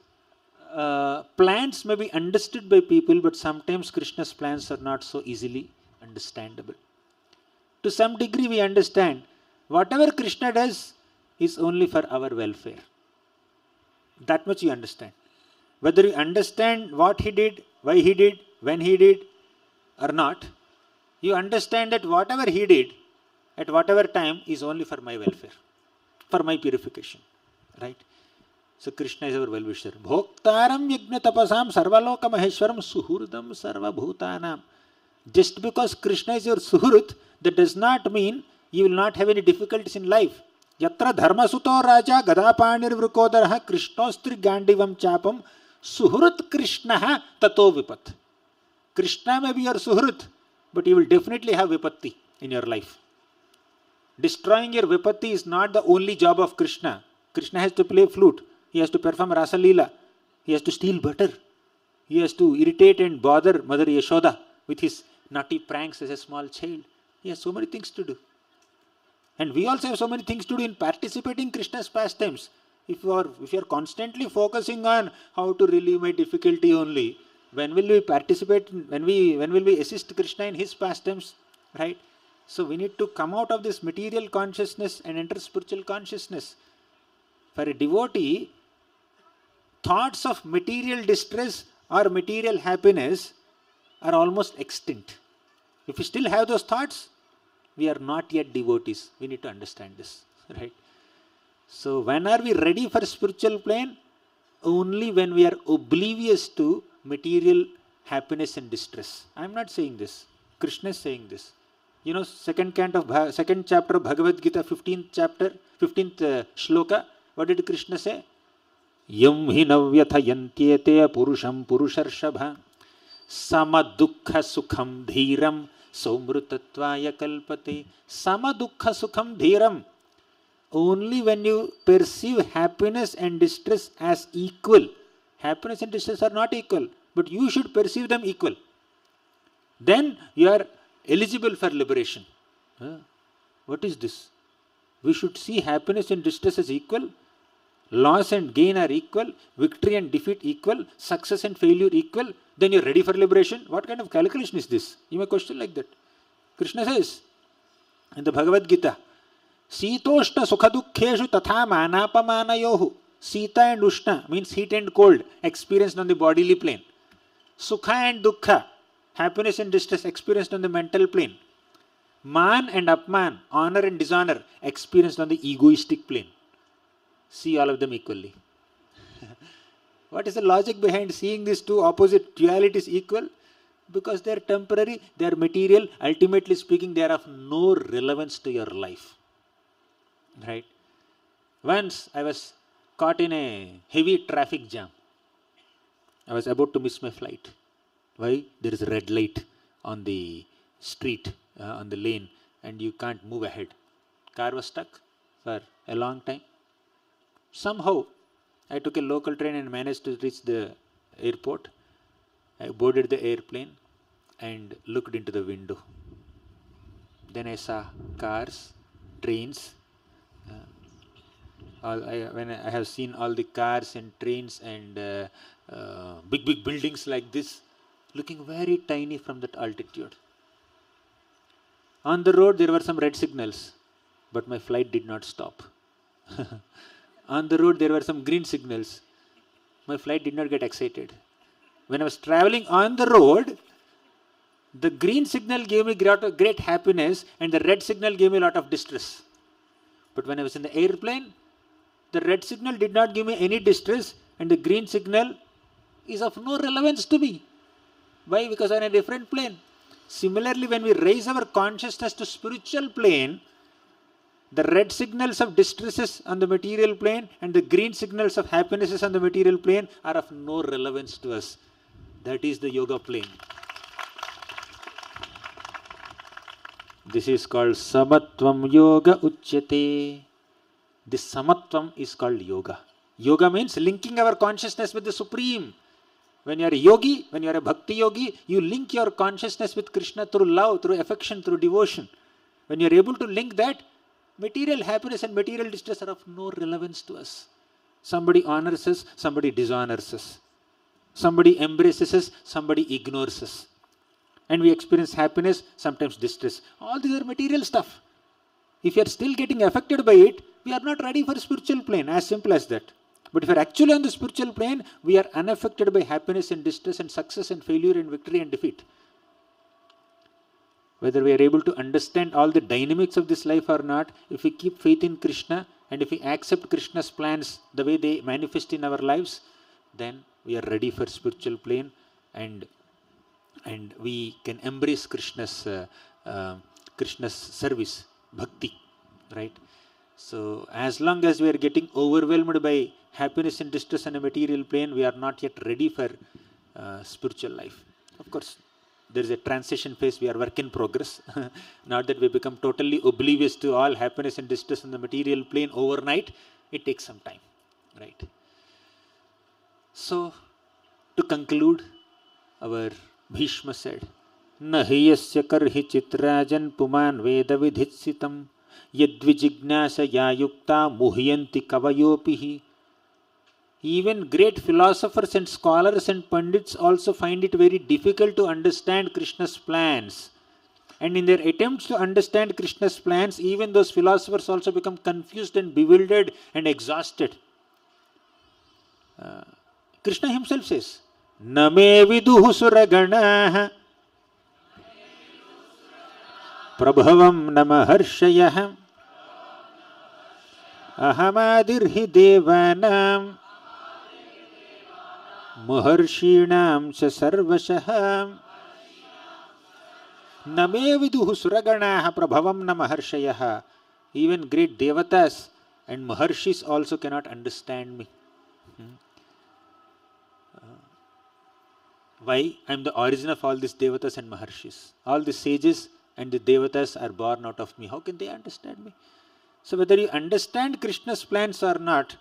plans may be understood by people, but sometimes Krishna's plans are not so easily understandable. To some degree we understand whatever Krishna does is only for our welfare. That much you understand. Whether you understand what he did, why he did, when he did or not, you understand that whatever he did at whatever time is only for my welfare, for my purification. Right? So Krishna is our well-wisher. Bhoktaram yajna tapasam sarvaloka maheshwaram suhurdam sarvabhutanam. Just because Krishna is your suhrut, that does not mean you will not have any difficulties in life. Yatra dharmasuto raja gadapanir vrukodaraha krishnostri gandivam chapam suhrut krishnaha tato vipat. Krishna may be your suhrut, but you will definitely have vipatti in your life. Destroying your vipatti is not the only job of Krishna. Krishna has to play flute. He has to perform Rasa Leela. He has to steal butter. He has to irritate and bother Mother Yashoda with his naughty pranks as a small child. He has so many things to do. And we also have so many things to do in participating in Krishna's pastimes. If you are constantly focusing on how to relieve my difficulty only, when will we participate, when will we assist Krishna in his pastimes? Right? So we need to come out of this material consciousness and enter spiritual consciousness. For a devotee, thoughts of material distress or material happiness are almost extinct. If we still have those thoughts, we are not yet devotees. We need to understand this. Right? So when are we ready for spiritual plane? Only when we are oblivious to material happiness and distress. I am not saying this. Krishna is saying this. You know, second chapter of Bhagavad Gita, 15th shloka. What did Krishna say? Yam hi navyathayantyete purusham purusharshabha samadukha sukham dhiram somrutatvaya kalpate. Samadukha sukham dhiram. Only when you perceive happiness and distress as equal. Happiness and distress are not equal, but you should perceive them equal. Then you are eligible for liberation. What is this? We should see happiness and distress as equal. Loss and gain are equal. Victory and defeat equal. Success and failure equal. Then you are ready for liberation. What kind of calculation is this? You may question like that. Krishna says in the Bhagavad Gita, Sitoshna sukhadukheshu tatha manapamanayohu. Sita and Ushna means heat and cold experienced on the bodily plane. Sukha and Dukkha, happiness and distress experienced on the mental plane. Man and Apman, honor and dishonor experienced on the egoistic plane. See all of them equally. What is the logic behind seeing these two opposite dualities equal? Because they are temporary, they are material, ultimately speaking, they are of no relevance to your life. Right? Once I was caught in a heavy traffic jam. I was about to miss my flight. Why? There is a red light on the street, on the lane, and you can't move ahead. Car was stuck. for a long time. Somehow, I took a local train and managed to reach the airport. I boarded the airplane and looked into the window. Then I saw cars, trains. When I have seen all the cars and trains and big buildings like this, looking very tiny from that altitude. On the road there were some red signals, but my flight did not stop. On the road there were some green signals. My flight did not get excited. When I was traveling on the road, the green signal gave me great happiness and the red signal gave me a lot of distress. But when I was in the airplane, the red signal did not give me any distress and the green signal is of no relevance to me. Why? Because I am in a different plane. Similarly, when we raise our consciousness to spiritual plane, the red signals of distresses on the material plane and the green signals of happinesses on the material plane are of no relevance to us. That is the yoga plane. This is called Samatvam Yoga Uchyate. This Samatvam is called yoga. Yoga means linking our consciousness with the Supreme. When you are a yogi, when you are a bhakti yogi, you link your consciousness with Krishna through love, through affection, through devotion. When you are able to link that, material happiness and material distress are of no relevance to us. Somebody honors us, somebody dishonors us. Somebody embraces us, somebody ignores us. And we experience happiness, sometimes distress. All these are material stuff. If you are still getting affected by it, we are not ready for spiritual plane, as simple as that. But if we are actually on the spiritual plane, we are unaffected by happiness and distress and success and failure and victory and defeat. Whether we are able to understand all the dynamics of this life or not, if we keep faith in Krishna and if we accept Krishna's plans the way they manifest in our lives, then we are ready for spiritual plane and we can embrace Krishna's service, bhakti, right? So as long as we are getting overwhelmed by happiness and distress on a material plane, we are not yet ready for spiritual life. Of course, there is a transition phase, we are work in progress. Not that we become totally oblivious to all happiness and distress on the material plane overnight. It takes some time, right? So, to conclude, our Bhishma said, Nahi yasya karhi chitrajan puman veda vidhitsitam yadvijignasa yayukta muhyanti kavayopihi. Even great philosophers and scholars and pandits also find it very difficult to understand Krishna's plans. And in their attempts to understand Krishna's plans, even those philosophers also become confused and bewildered and exhausted. Krishna himself says, Name viduhu suraganaha prabhavam namaharshayah ahamadirhi devanam maharshinam cha sarvashah. Name viduhu suraganaha prabhavam namaharshayah. Even great devatas and maharshis also cannot understand me. Why? I am the origin of all these devatas and maharshis. All the sages and the devatas are born out of me. How can they understand me? So whether you understand Krishna's plans or not,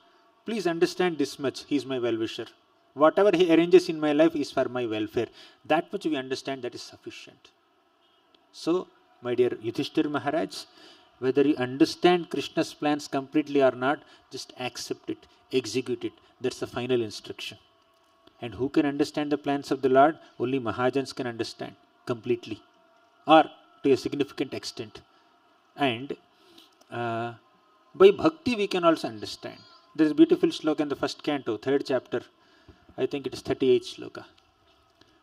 please understand this much. He is my well-wisher. Whatever he arranges in my life is for my welfare. That much we understand, that is sufficient. So, my dear Yudhishthira Maharaj, whether you understand Krishna's plans completely or not, just accept it, execute it. That's the final instruction. And who can understand the plans of the Lord? Only Mahajans can understand completely or to a significant extent. And by bhakti we can also understand. There is a beautiful sloka in the first canto, 3rd chapter. I think it is 38th sloka.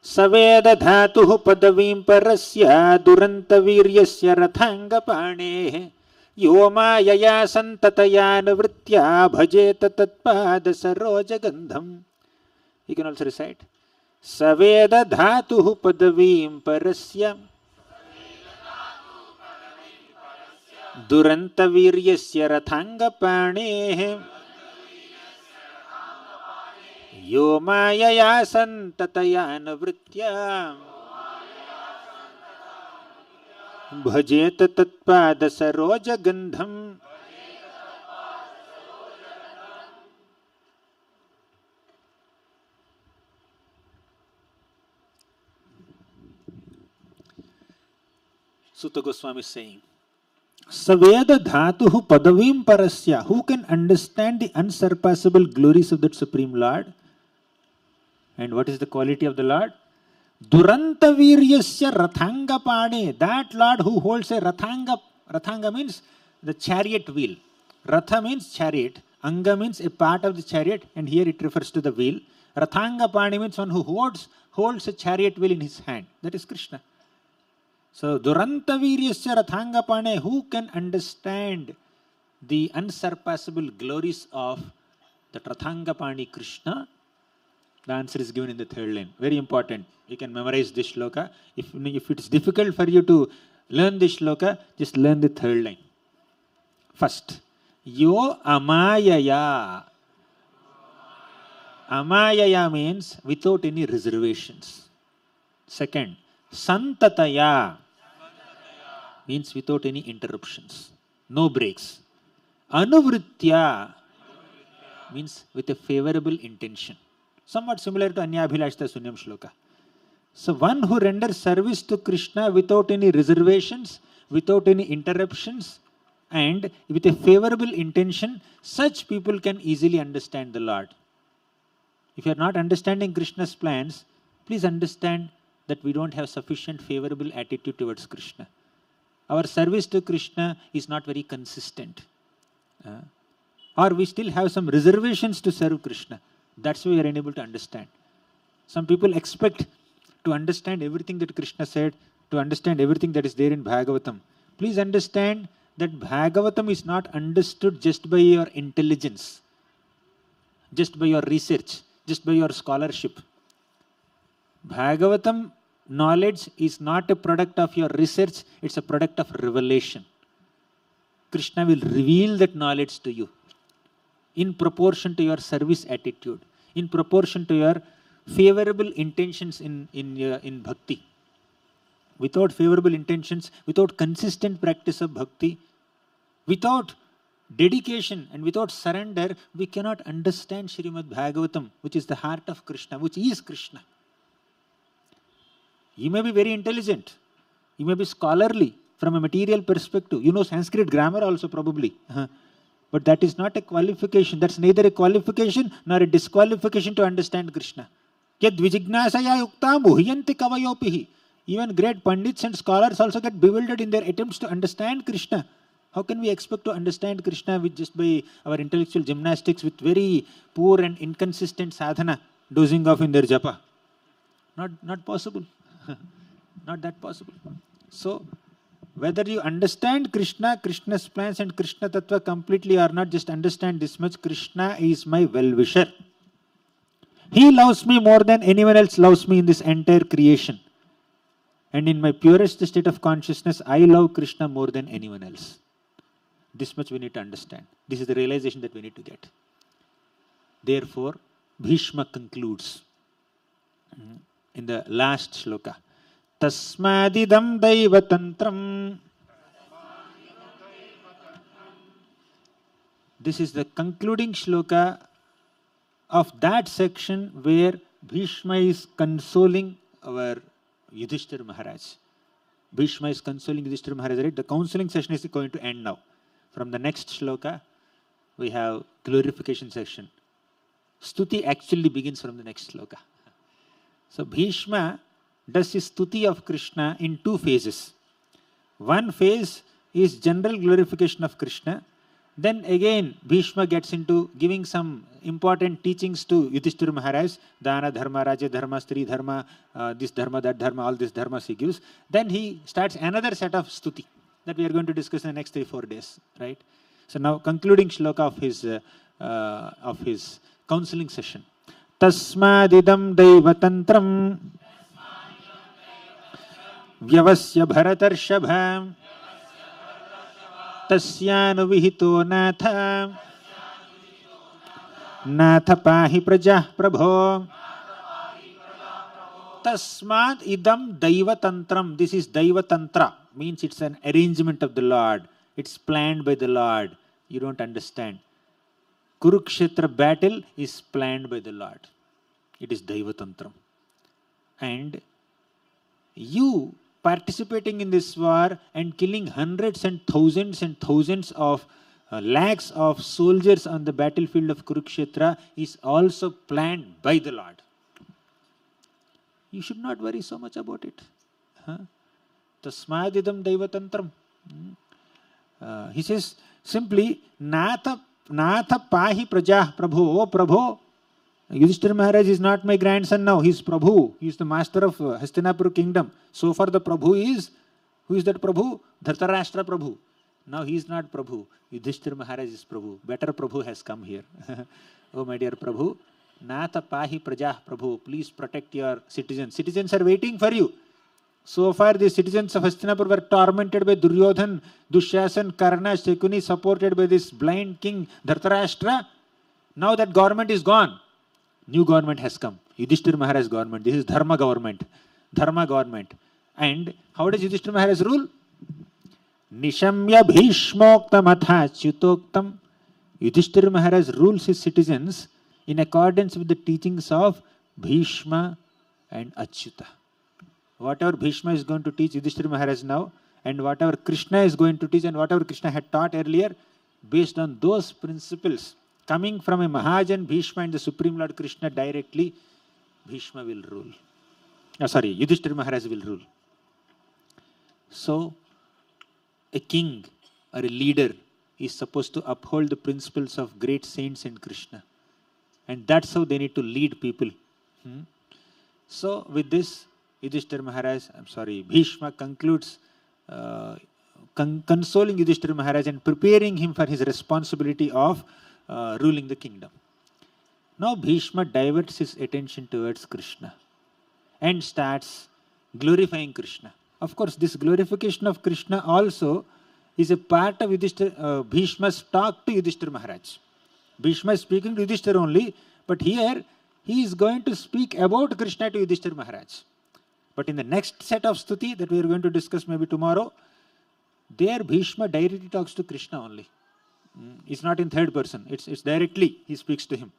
Saveda dhatuhu padavim parasya duranta viryasya rathanga panehe yoma yaya santataya navritya bhajeta tatpada saroja gandham. You can also recite Saveda dhatuhu padavim parasya duranta viryasya rathanga panehe yoma yaya santataya navritya bhajeta tatpada saroja gandham. Sutta Goswami is saying. Saveda dhatuhu padavim parasya. Who can understand the unsurpassable glories of that Supreme Lord? And what is the quality of the Lord? Duranta viryasya rathanga pane. That Lord who holds a rathanga. Rathanga means the chariot wheel. Ratha means chariot. Anga means a part of the chariot, and here it refers to the wheel. Rathanga pani means one who holds a chariot wheel in his hand. That is Krishna. So, Duranta viryasya rathanga pane. Who can understand the unsurpassable glories of the rathanga pani Krishna? The answer is given in the third line. Very important. You can memorize this shloka. If it is difficult for you to learn this shloka, just learn the third line. First, Yo amayaya. Amayaya means without any reservations. Second, Santataya means without any interruptions. No breaks. Anuvritya means with a favorable intention. Somewhat similar to Anyabhilashta Sunyam Shloka. So one who renders service to Krishna without any reservations, without any interruptions, and with a favorable intention, such people can easily understand the Lord. If you are not understanding Krishna's plans, please understand that we don't have sufficient favorable attitude towards Krishna. Our service to Krishna is not very consistent. Or we still have some reservations to serve Krishna. That's why we are unable to understand. Some people expect to understand everything that Krishna said, to understand everything that is there in Bhagavatam. Please understand that Bhagavatam is not understood just by your intelligence, just by your research, just by your scholarship. Bhagavatam knowledge is not a product of your research, it's a product of revelation. Krishna will reveal that knowledge to you in proportion to your service attitude, in proportion to your favorable intentions in bhakti. Without favorable intentions, without consistent practice of bhakti, without dedication and without surrender, we cannot understand Srimad Bhagavatam, which is the heart of Krishna, which is Krishna. You may be very intelligent, you may be scholarly from a material perspective, you know Sanskrit grammar also probably, but that is not a qualification. That's neither a qualification nor a disqualification to understand Krishna. Yad vijignasaya yukta muhyanti kavayopihi. Even great pandits and scholars also get bewildered in their attempts to understand Krishna. How can we expect to understand Krishna with just by our intellectual gymnastics with very poor and inconsistent sadhana, dozing off in their japa? Not possible. Not that possible. So, whether you understand Krishna, Krishna's plans and Krishna Tattva completely or not, just understand this much: Krishna is my well-wisher. He loves me more than anyone else loves me in this entire creation. And in my purest state of consciousness, I love Krishna more than anyone else. This much we need to understand. This is the realization that we need to get. Therefore, Bhishma concludes in the last shloka. Tasmadidam daivatantram. This is the concluding shloka of that section where Bhishma is consoling our Yudhishthira Maharaj. Bhishma is consoling Yudhishthira Maharaj, right? The counseling session is going to end now. From the next shloka, we have glorification section. Stuti actually begins from the next shloka. So Bhishma does his stuti of Krishna in two phases. One phase is general glorification of Krishna. Then again, Bhishma gets into giving some important teachings to Yudhishthira Maharaj. Dana dharma, raja dharma, stri dharma, this dharma, that dharma, all these dharmas he gives. Then he starts another set of stuti that we are going to discuss in the next 3-4 days. Right? So now concluding shloka of his counseling session. Tasmadidam daivatantram vyavasya bharatarshapha tasyanu natha natha pahi prajah prabho. Tasmad idam daivatantram. This is daivatantra. Means it's an arrangement of the Lord. It's planned by the Lord. You don't understand. Kurukshetra battle is planned by the Lord. It is daivatantram. And you participating in this war and killing hundreds and thousands of lakhs of soldiers on the battlefield of Kurukshetra is also planned by the Lord. You should not worry so much about it. Tasmadidam Daivatantram. He says simply, Natha Pahi Prajah Prabhu. Oh Prabhu, Yudhishthira Maharaj is not my grandson now. He is Prabhu. He is the master of Hastinapur kingdom. So far the Prabhu is, who is that Prabhu? Dhritarashtra Prabhu. Now he is not Prabhu. Yudhishthira Maharaj is Prabhu. Better Prabhu has come here. Oh my dear Prabhu, Natha Pahi Prajah Prabhu, please protect your citizens. Citizens are waiting for you. So far the citizens of Hastinapur were tormented by Duryodhan, Dushyasan, Karna, Shakuni, supported by this blind king Dhritarashtra. Now that government is gone. New government has come. Yudhishthira Maharaj government. This is Dharma government. Dharma government. And how does Yudhishthira Maharaj rule? Nishamya Bhishmoktam Atha Chutoktam. Yudhishthira Maharaj rules his citizens in accordance with the teachings of Bhishma and Achyuta. Whatever Bhishma is going to teach Yudhishthira Maharaj now, and whatever Krishna is going to teach, and whatever Krishna had taught earlier, based on those principles, coming from a Mahajan, Bhishma and the Supreme Lord Krishna directly, Bhishma will rule. Yudhishthira Maharaj will rule. So, a king or a leader is supposed to uphold the principles of great saints and Krishna. And that's how they need to lead people. So, with this, Yudhishthira Maharaj, Bhishma concludes consoling Yudhishthira Maharaj and preparing him for his responsibility of ruling the kingdom. Now Bhishma diverts his attention towards Krishna and starts glorifying Krishna. Of course, this glorification of Krishna also is a part of Bhishma's talk to Yudhishthira Maharaj. Bhishma is speaking to Yudhishthira only, but here he is going to speak about Krishna to Yudhishthira Maharaj. But in the next set of stuti that we are going to discuss maybe tomorrow, there Bhishma directly talks to Krishna only. It's not in third person. It's directly he speaks to him.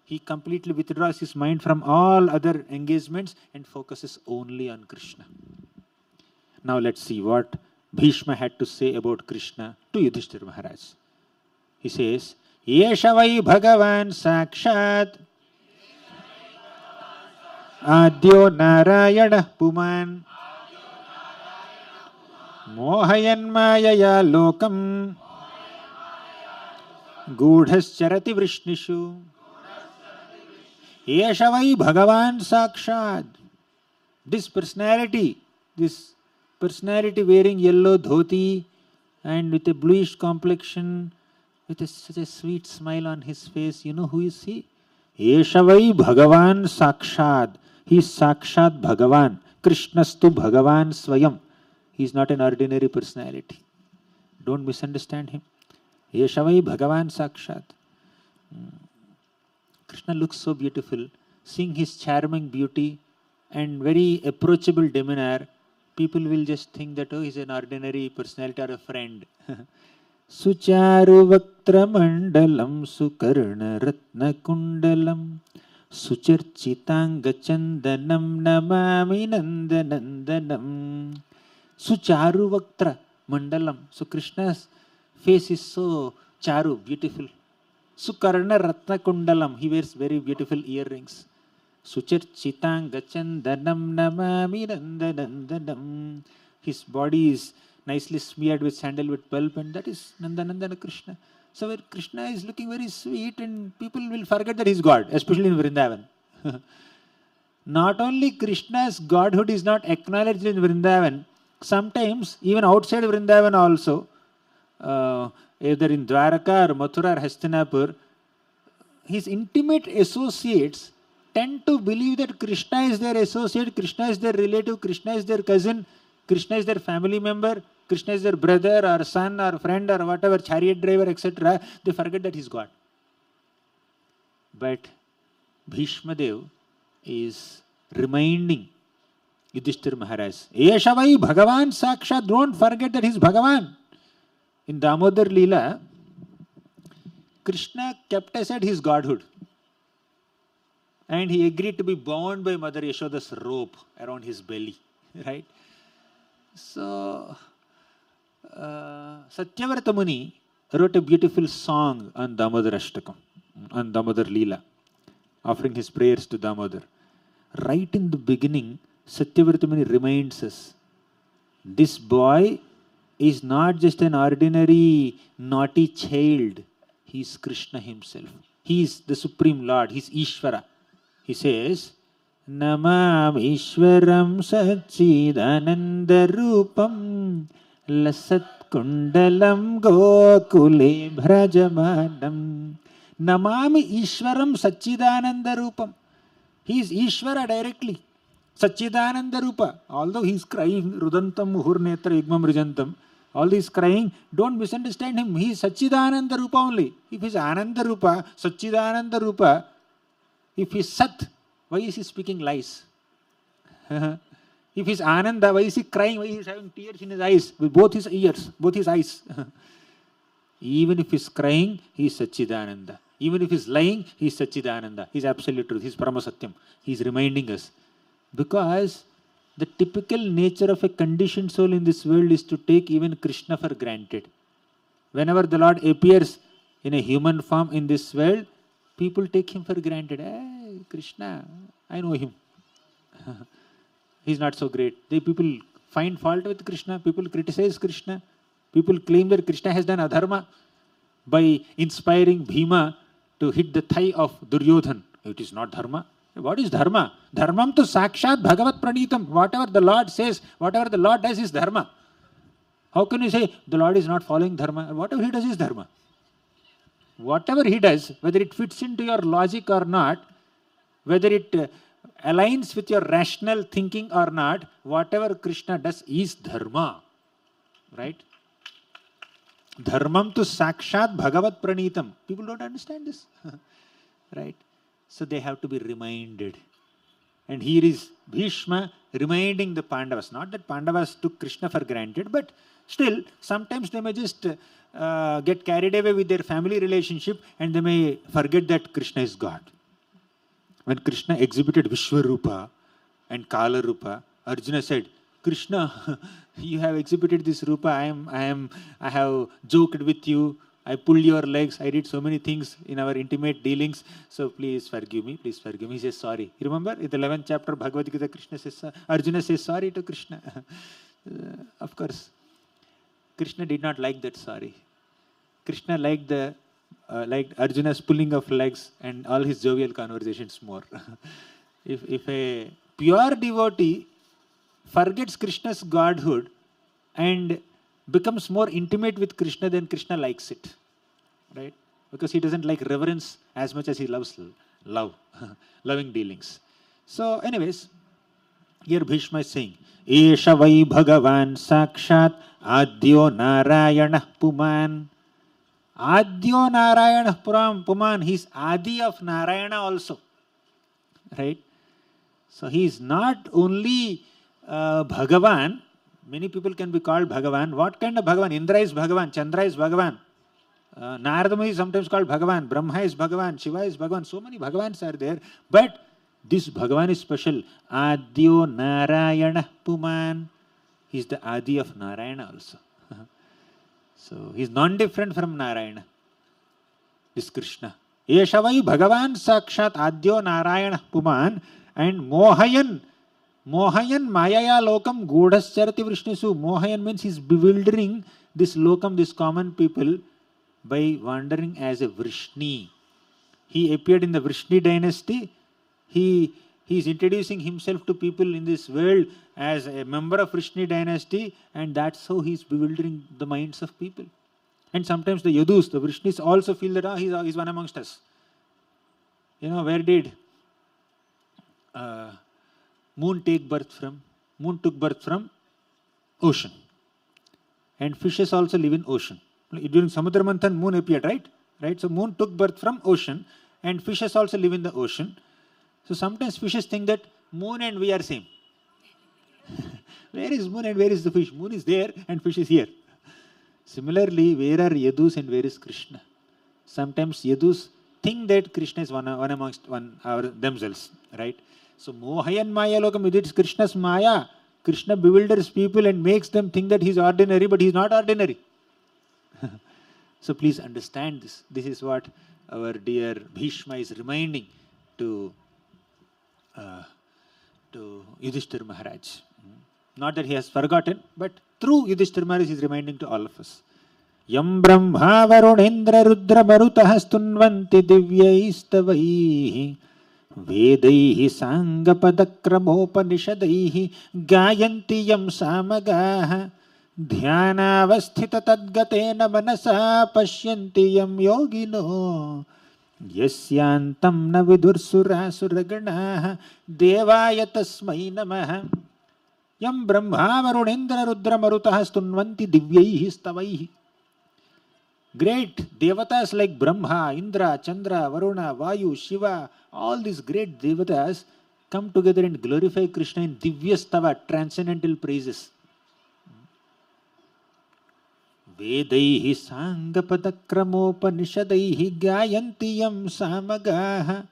He completely withdraws his mind from all other engagements and focuses only on Krishna. Now let's see what Bhishma had to say about Krishna to Yudhishthira Maharaj. He says, Yesha vai Bhagavan Sakshat Adyo Narayana Puman Mohayan Mayaya Lokam Gudhascharati Vrishnishu Yesha vai Bhagavan Sakshat. This personality wearing yellow dhoti and with a bluish complexion, with such a sweet smile on his face, you know who is he? Yesha vai Bhagavan Sakshat. He is Sakshat Bhagavan. Krishnastu Bhagavan Swayam. He is not an ordinary personality. Don't misunderstand him. Yesha vai Bhagavan Sakshat. Krishna looks so beautiful. Seeing his charming beauty and very approachable demeanor, people will just think that, oh, he's an ordinary personality or a friend. Sucharu Vaktra Mandalam Sukarna Ratna Kundalam Sucharchitanga Chandanam Namami Nandanandanam. Sucharu Vaktra Mandalam. So Krishna's face is so charu, beautiful. Sukarna Ratna Kundalam. He wears very beautiful earrings. Sucharchitanga Chandanam Namami Nandanandanam. His body is nicely smeared with sandalwood pulp, and that is Nandanandana Krishna. So where Krishna is looking very sweet, and people will forget that he is God, especially in Vrindavan. Not only Krishna's godhood is not acknowledged in Vrindavan, sometimes even outside Vrindavan also, either in Dwaraka or Mathura or Hastinapur, his intimate associates tend to believe that Krishna is their associate, Krishna is their relative, Krishna is their cousin, Krishna is their family member, Krishna is their brother or son or friend or whatever, chariot driver, etc. They forget that he is God. But Bhismadeva is reminding Yudhishthira Maharaj, Yesha vai Bhagavan Sakshat, don't forget that he is Bhagavan. In Damodar Leela, Krishna kept aside his godhood. And he agreed to be bound by Mother Yashoda's rope around his belly. Right? So, Satyavrata Muni wrote a beautiful song on Damodar Ashtakam, on Damodar Leela, offering his prayers to Damodar. Right in the beginning, Satyavrata Muni reminds us, this boy is not just an ordinary naughty child. He is Krishna himself. He is the Supreme Lord. He is Ishvara. He says, Namam Ishwaram Satchidananda Rupam Lasat Kundalam Gokule Bhrajamanam. Namami Ishwaram Satchidananda Rupam. He is Ishvara directly. Satchidananda Rupa. Although he is crying, Rudantam Muhurnetra Yugmam Rijantam, all this crying, don't misunderstand him. He is Satchidananda Rupa only. If he is Ananda Rupa, Satchidananda Rupa, if he is Sat, why is he speaking lies? If he is Ananda, why is he crying? Why is he having tears in his eyes? With both his ears, both his eyes. Even if he is crying, he is Satchidananda. Even if he is lying, he is Satchidananda. He is absolute truth. He is Paramasatyam. He is reminding us. Because the typical nature of a conditioned soul in this world is to take even Krishna for granted. Whenever the Lord appears in a human form in this world, people take him for granted. Hey, Krishna, I know him. He's not so great. People find fault with Krishna. People criticize Krishna. People claim that Krishna has done adharma by inspiring Bhima to hit the thigh of Duryodhan. It is not dharma. What is dharma? Dharmam to sakshat bhagavat pranitam. Whatever the Lord says, whatever the Lord does is dharma. How can you say the Lord is not following dharma? Whatever he does is dharma. Whatever he does, whether it fits into your logic or not, whether it aligns with your rational thinking or not, whatever Krishna does is dharma. Right? Dharmam to sakshat bhagavat pranitam. People don't understand this. Right? So they have to be reminded. And here is Bhishma reminding the Pandavas. Not that Pandavas took Krishna for granted, but still, sometimes they may just get carried away with their family relationship and they may forget that Krishna is God. When Krishna exhibited Vishwarupa and Kala Rupa, Arjuna said, Krishna, you have exhibited this Rupa, I have joked with you, I pulled your legs, I did so many things in our intimate dealings, so please forgive me, please forgive me. He says sorry. You remember in the 11th chapter Bhagavad Gita, Arjuna says sorry to Krishna. Of course, Krishna did not like that sorry. Krishna liked Arjuna's pulling of legs and all his jovial conversations more. If a pure devotee forgets Krishna's godhood and becomes more intimate with Krishna, then Krishna likes it. Right? Because he doesn't like reverence as much as he loves loving dealings. So anyways, here Bhishma is saying, Esha vai bhagavan sakshat adyo narayana puman. Adyo narayana puman. He is Adi of Narayana also. Right? So he is not only Bhagavan. Many people can be called Bhagavan. What kind of Bhagavan? Indra is Bhagavan, Chandra is Bhagavan. Narada Muni is sometimes called Bhagavan, Brahma is Bhagavan, Shiva is Bhagavan. So many Bhagavans are there. But this Bhagavan is special. Adyo Narayana Puman. He is the Adi of Narayana also. So he is non-different from Narayana. This Krishna. Eshavai Bhagavan Sakshat Adyo Narayana Puman and Mohayan Mayaya Lokam Godhascharati Vrishnisu. Mohayan means he is bewildering this Lokam, this common people, by wandering as a Vrishni. He appeared in the Vrishni dynasty. He is introducing himself to people in this world as a member of Vrishni dynasty, and that's how he is bewildering the minds of people. And sometimes the Yadus, the Vrishnis also feel that he's one amongst us. You know, where did Moon took birth from ocean. And fishes also live in ocean. During Samudra Manthan, moon appeared, right? So moon took birth from ocean and fishes also live in the ocean. So sometimes fishes think that moon and we are same. Where is moon and where is the fish? Moon is there and fish is here. Similarly, where are Yadus and where is Krishna? Sometimes Yadus think that Krishna is one amongst themselves, right? So Mohayan Maya Lokam, it is Krishna's Maya. Krishna bewilders people and makes them think that he's ordinary, but he's not ordinary. So please understand this. This is what our dear Bhishma is reminding to Yudhishthira Maharaj. Not that he has forgotten, but through Yudhishthira Maharaj he is reminding to all of us. Yam Brahma Varunendra Rudra Marutah Stunvanti Divyaistavaihi Vedaihi Sangapadakramopanisadaihi Gayanti Yam Samagaha Dhyanavasthita Tadgatena Manasa Pashyanti Yam Yogino Yasyantam na vidursura suraganaha devaya tasmai namaha Yam Brahma Varunendra Rudra Marutah Stunvanti Divyaihi Stavaihi. Great devatas like Brahma, Indra, Chandra, Varuna, Vayu, Shiva, all these great devatas come together and glorify Krishna in Divya Stava, transcendental praises. Vedaihi Sangapadakramopanisadaihi Gayanti Yam Samagaha.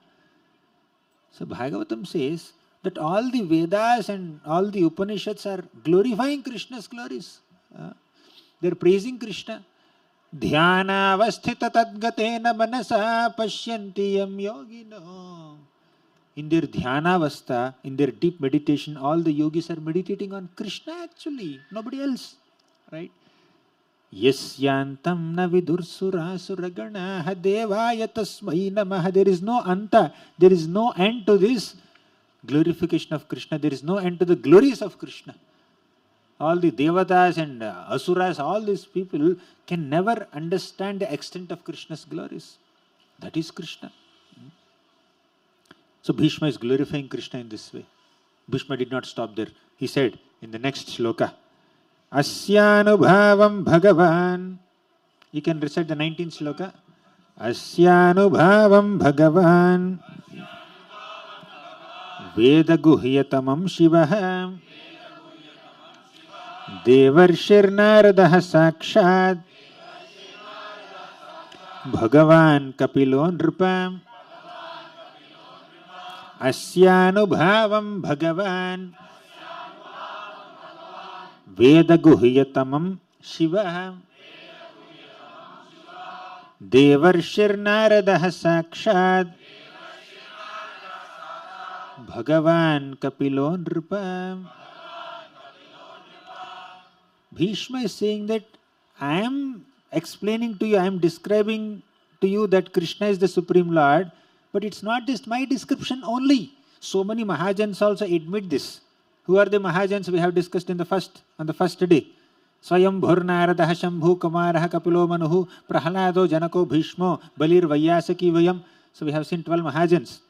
So Bhagavatam says that all the Vedas and all the Upanishads are glorifying Krishna's glories. They are praising Krishna. Dhyana avasthita tadgatena manasa pashyanti yam yogino. In their dhyana avastha, in their deep meditation, all the yogis are meditating on Krishna actually, nobody else. Right? Yasyantam na vidursura suraganaha devaya tasmai namaha. There is no anta, there is no end to this glorification of Krishna. There is no end to the glories of Krishna. All the devatas and asuras, all these people can never understand the extent of Krishna's glories. That is Krishna. So Bhishma is glorifying Krishna in this way. Bhishma did not stop there. He said in the next shloka, Asyanubhavam Bhagavan. You can recite the 19th shloka. Asyanubhavam Bhagavan Veda Guhyatamam Shivaha Devarshirnaradaha Sakshat Bhagavan Kapilo Nrupam Asyanubhavam Bhagavan Veda Guhyatamam Shiva Devarshirnaradaha Sakshat Bhagavan Kapilo Nrupam. Bhishma is saying that I am explaining to you, I am describing to you that Krishna is the Supreme Lord, but it's not just my description only. So many Mahajans also admit this. Who are the Mahajans we have discussed on the first day? Swayam Bhurnaradaha Shambhu Kamaraha Kapilo Manuhu Prahalado Janako Bhishmo Balir Vayyasaki Vayam. So we have seen 12 Mahajans.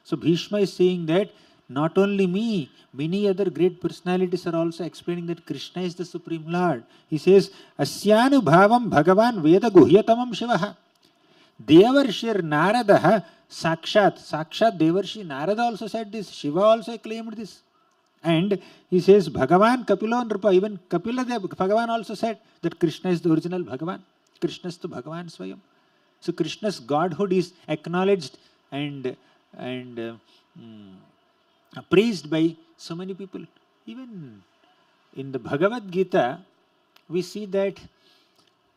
So Bhishma is saying that not only me, many other great personalities are also explaining that Krishna is the Supreme Lord. He says, Asyanu Bhavam Bhagavan Veda Guhyatamam Shivaha. Devarshir Naradaha Sakshat. Sakshat Devarshi Narada also said this. Shiva also claimed this. And he says, Bhagavan Kapilo Nrupa. Even Kapila Bhagavan also said that Krishna is the original Bhagavan. Krishna is the Bhagavan Swayam. So Krishna's godhood is acknowledged and praised by so many people. Even in the Bhagavad Gita, we see that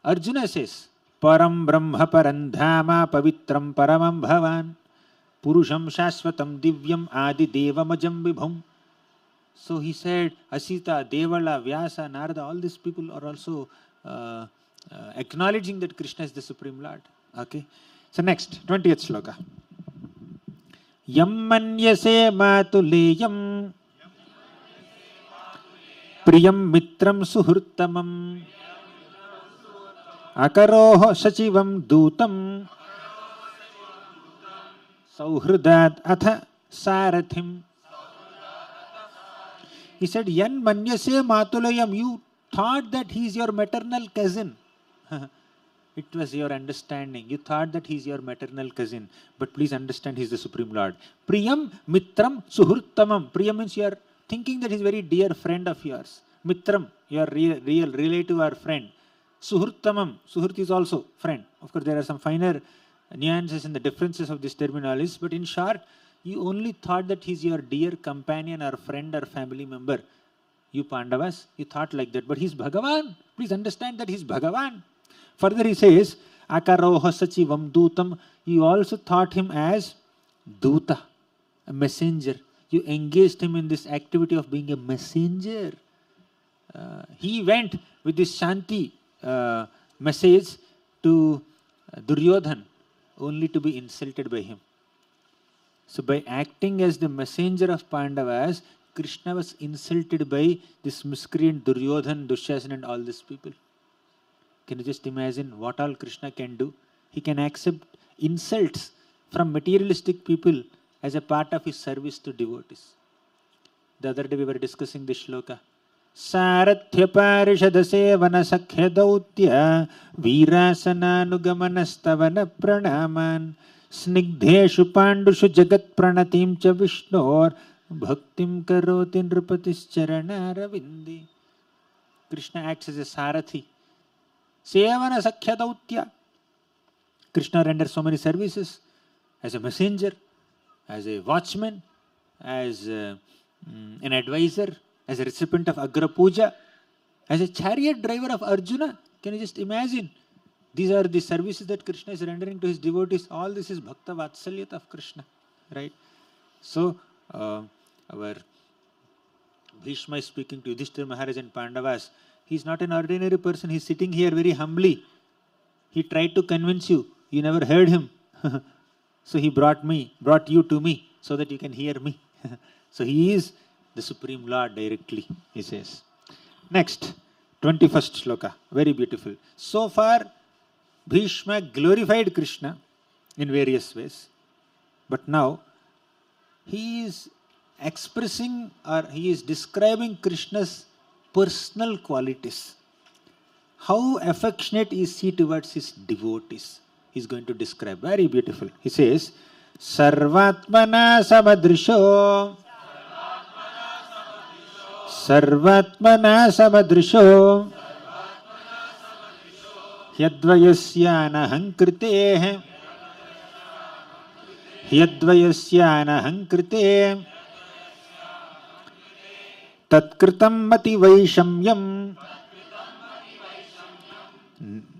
Arjuna says, Param Brahma Parandhama Pavitram Paramam Bhavan Purusham Shashvatam Divyam Adi Devamajam Vibhum. So he said, Asita, Devala, Vyasa, Narada, all these people are also acknowledging that Krishna is the Supreme Lord. Okay. So next, 20th sloka. Yam manyase matuleyam priyam mitram suhurtamam akaroho sachivam dutam sauhrudat atha sarathim. He said, Yan manyase matulayam, you thought that he is your maternal cousin. It was your understanding. You thought that he is your maternal cousin. But please understand, he is the Supreme Lord. Priyam mitram suhurtamam. Priyam means you are thinking that he is a very dear friend of yours. Mitram, your real relative or friend. Suhurtamam. Suhurt is also friend. Of course, there are some finer nuances and the differences of these terminologies. But in short, you only thought that he is your dear companion or friend or family member. You Pandavas, you thought like that, but he's Bhagavan. Please understand that he's Bhagavan. Further he says, Akaroha sachivam dutam. You also thought him as Duta, a messenger. You engaged him in this activity of being a messenger. He went with this Shanti message to Duryodhan only to be insulted by him. So by acting as the messenger of Pandavas, Krishna was insulted by this miscreant Duryodhan, Dushasana and all these people. Can you just imagine what all Krishna can do? He can accept insults from materialistic people as a part of his service to devotees. The other day we were discussing this shloka. Sarathya parishada sevana sakhya dautya virasananugamanastavana pranaman snigdheshu pandushu jagat pranatim cha vishnor bhaktim karoti nrupatis charana ravindi. Krishna acts as a sarathi. Sevana sakhya dautya. Krishna renders so many services as a messenger, as a watchman, as an advisor, as a recipient of Agra Puja, as a chariot driver of Arjuna. Can you just imagine? These are the services that Krishna is rendering to his devotees. All this is Bhakta Vatsalyata of Krishna. Right? So, our Bhishma is speaking to Yudhishthira Maharaj and Pandavas. He is not an ordinary person. He is sitting here very humbly. He tried to convince you. You never heard him. So he brought you to me so that you can hear me. So he is the Supreme Lord directly, he says. Next, 21st shloka. Very beautiful. So far, Bhishma glorified Krishna in various ways. But now, he is expressing or he is describing Krishna's personal qualities. How affectionate is he towards his devotees? He is going to describe. Very beautiful. He says, Sarvatmana samadrisho Sarvatmana samadrisho Hyadvayasyanaham krite Tatkritam mati vaishamyam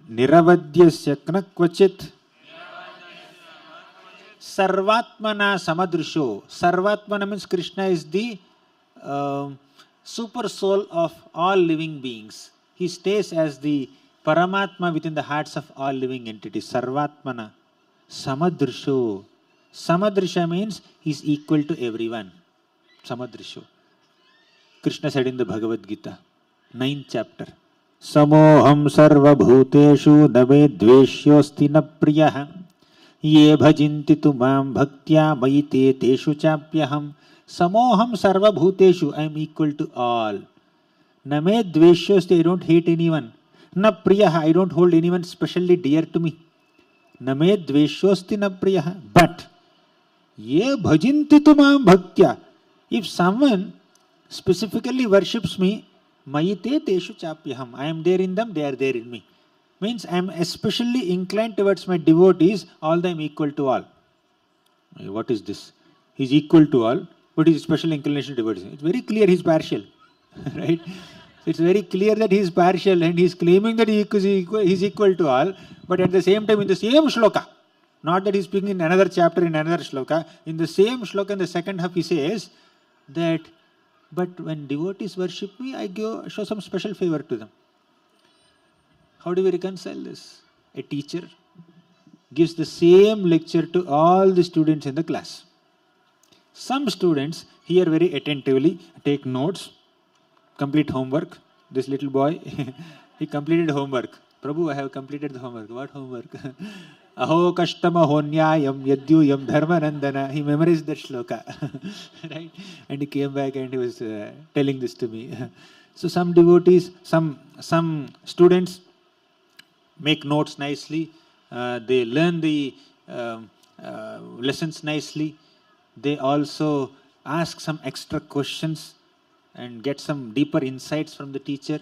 Niravadyasya knakvachit Sarvatmana samadrisho. Sarvatmana means Krishna is the super soul of all living beings. He stays as the Paramatma within the hearts of all living entities. Sarvatmana. Samadrisho. Samadrisha means he is equal to everyone. Samadrisho. Krishna said in the Bhagavad Gita, 9th chapter. Samoham sarva bhuteshu name dveshyosti na priyah ye bhajinti tumam bhaktya mayite teshu chapyaham. Samoham sarva bhuteshu, I am equal to all. Name dveshyosti, I don't hate anyone. Na priyah, I don't hold anyone specially dear to me. Name dveshyosti na priyah. But ye bhajinti tumam bhaktya, if someone specifically worships me, mayite teshu chapyaham, I am there in them, they are there in me. Means I am especially inclined towards my devotees, all them equal to all. What is this? He is equal to all, but his special inclination to devotees. It's very clear he is partial. Right? It's very clear that he is partial and he is claiming that he is equal to all, but at the same time in the same shloka, not that he is speaking in another chapter in another shloka, in the same shloka in the second half he says that but when devotees worship me, I show some special favor to them. How do we reconcile this? A teacher gives the same lecture to all the students in the class. Some students hear very attentively, take notes, complete homework. This little boy, he completed homework. Prabhu, I have completed the homework. What homework? Aho kashtama honyayam yadyuyam dharmanandana. He memorized that shloka. Right? And he came back and he was telling this to me. So some devotees, some students make notes nicely. They learn the lessons nicely. They also ask some extra questions and get some deeper insights from the teacher.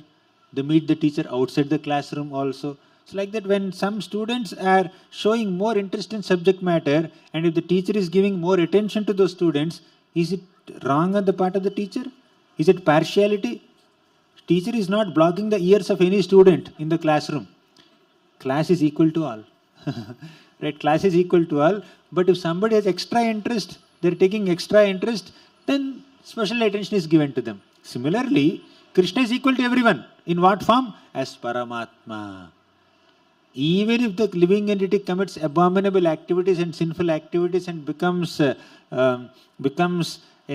They meet the teacher outside the classroom also. It's like that when some students are showing more interest in subject matter and if the teacher is giving more attention to those students, is it wrong on the part of the teacher? Is it partiality? Teacher is not blocking the ears of any student in the classroom. Class is equal to all. Right? Class is equal to all. But if somebody has extra interest, they're taking extra interest, then special attention is given to them. Similarly, Krishna is equal to everyone. In what form? As Paramatma. Even if the living entity commits abominable activities and sinful activities and becomes a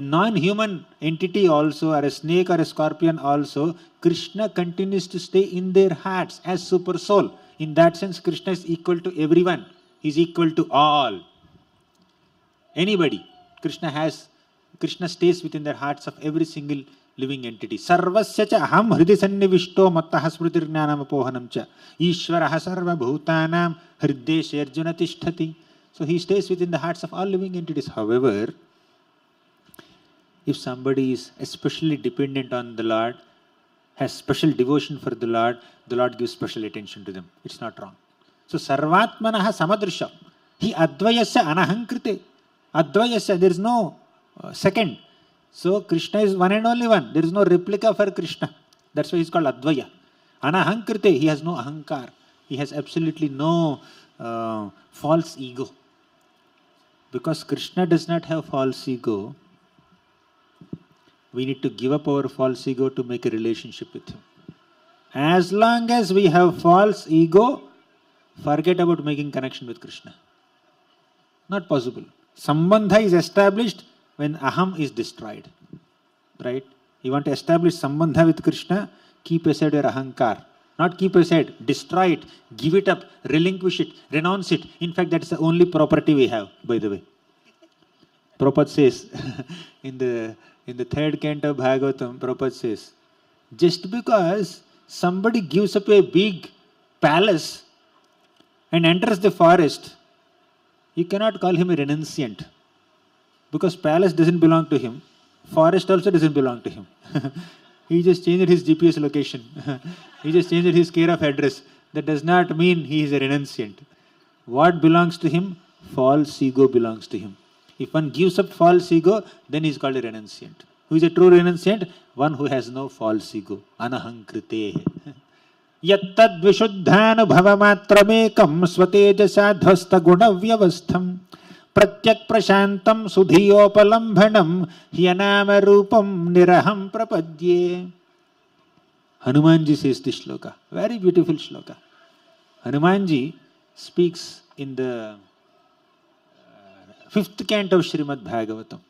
non-human entity also, or a snake or a scorpion also, Krishna continues to stay in their hearts as super soul. In that sense, Krishna is equal to everyone. He is equal to all. Anybody. Krishna stays within the hearts of every single living entity. Sarvasya cha aham hridi sannivishto mattaha smritir jnanam apohanam cha. Ishvaraha sarva bhutanam hriddeshe arjuna tishtati. So he stays within the hearts of all living entities. However, if somebody is especially dependent on the Lord, has special devotion for the Lord gives special attention to them. It's not wrong. So sarvatmanaha samadrisha. He advayasya anahankrite. Advayasya, there is no second. So Krishna is one and only one. There is no replica for Krishna. That's why he's called Advaya. Anahankrite, he has no ahankar. He has absolutely no false ego. Because Krishna does not have false ego, we need to give up our false ego to make a relationship with him. As long as we have false ego, forget about making connection with Krishna. Not possible. Sambandha is established when aham is destroyed. Right? You want to establish sambandha with Krishna, keep aside your ahankar. Not keep aside, destroy it, give it up, relinquish it, renounce it. In fact, that's the only property we have, by the way. Prabhupada says, in the third canto of Bhagavatam, Prabhupada says, just because somebody gives up a big palace and enters the forest, you cannot call him a renunciant. Because palace doesn't belong to him, forest also doesn't belong to him. He just changed his GPS location. He just changed his care of address. That does not mean he is a renunciant. What belongs to him? False ego belongs to him. If one gives up false ego, then he is called a renunciant. Who is a true renunciant? One who has no false ego. Anahankrite. Yattad vishuddhanubhavamatramekam swatejasa dhvasta gunavyavastham pratyak prashantam sudhiyopalambhanam hyanama rupam niraham prapadye. Hanumanji says this shloka. Very beautiful shloka. Hanumanji speaks in the 5th canto of Srimad Bhagavatam.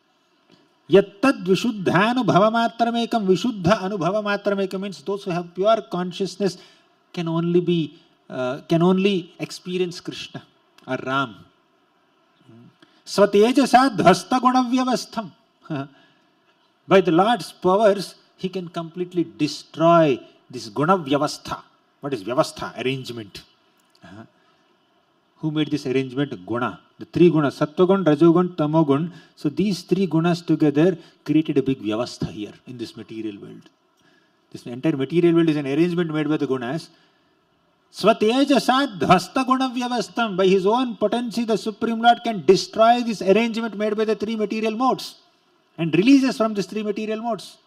Yattad vishuddhanubhavamatramekam. Vishuddha anubhavamatramekam means those who have pure consciousness can only experience Krishna or Ram. Swatejasa dhvasta gunavyavastham. By the Lord's powers, he can completely destroy this gunavyavastha. What is vyavastha? Arrangement. Who made this arrangement? Guna. The 3 gunas, sattvagun, rajogun, tamogun. So these 3 gunas together created a big vyavastha here in this material world. This entire material world is an arrangement made by the gunas. Swatejasa dhvasta gunavyavastham. By his own potency, the Supreme Lord can destroy this arrangement made by the 3 material modes and release us from these 3 material modes.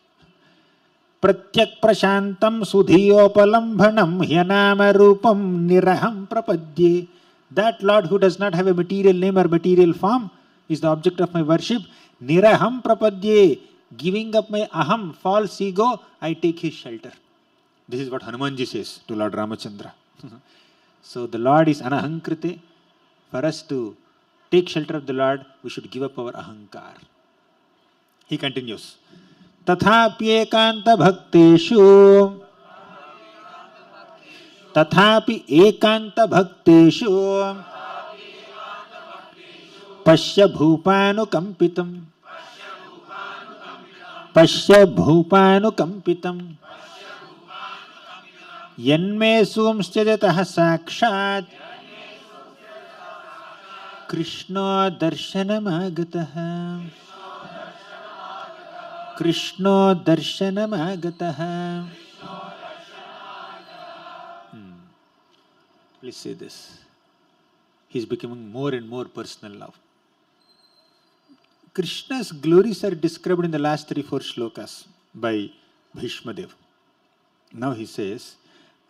Pratyak prashantam sudhiyopalambhanam hyanama rupam niraham prapadye. That Lord who does not have a material name or material form is the object of my worship. Niraham prapadye. Giving up my aham, false ego, I take his shelter. This is what Hanumanji says to Lord Ramachandra. So the Lord is anahankrite. For us to take shelter of the Lord, we should give up our ahankar. He continues. Tathapi ekanta bhakteshu. Tathapi ekanta bhakteshu. Pashya bhupanu kampitam. Pashya bhupanu kampitam. Yanme sumstajataha sakshat. Krishna darshanamagataha. Krishna darshanamagataha. Please say this. He's becoming more and more personal love. Krishna's glories are described in the last 3-4 shlokas by Bhismadeva. Now he says,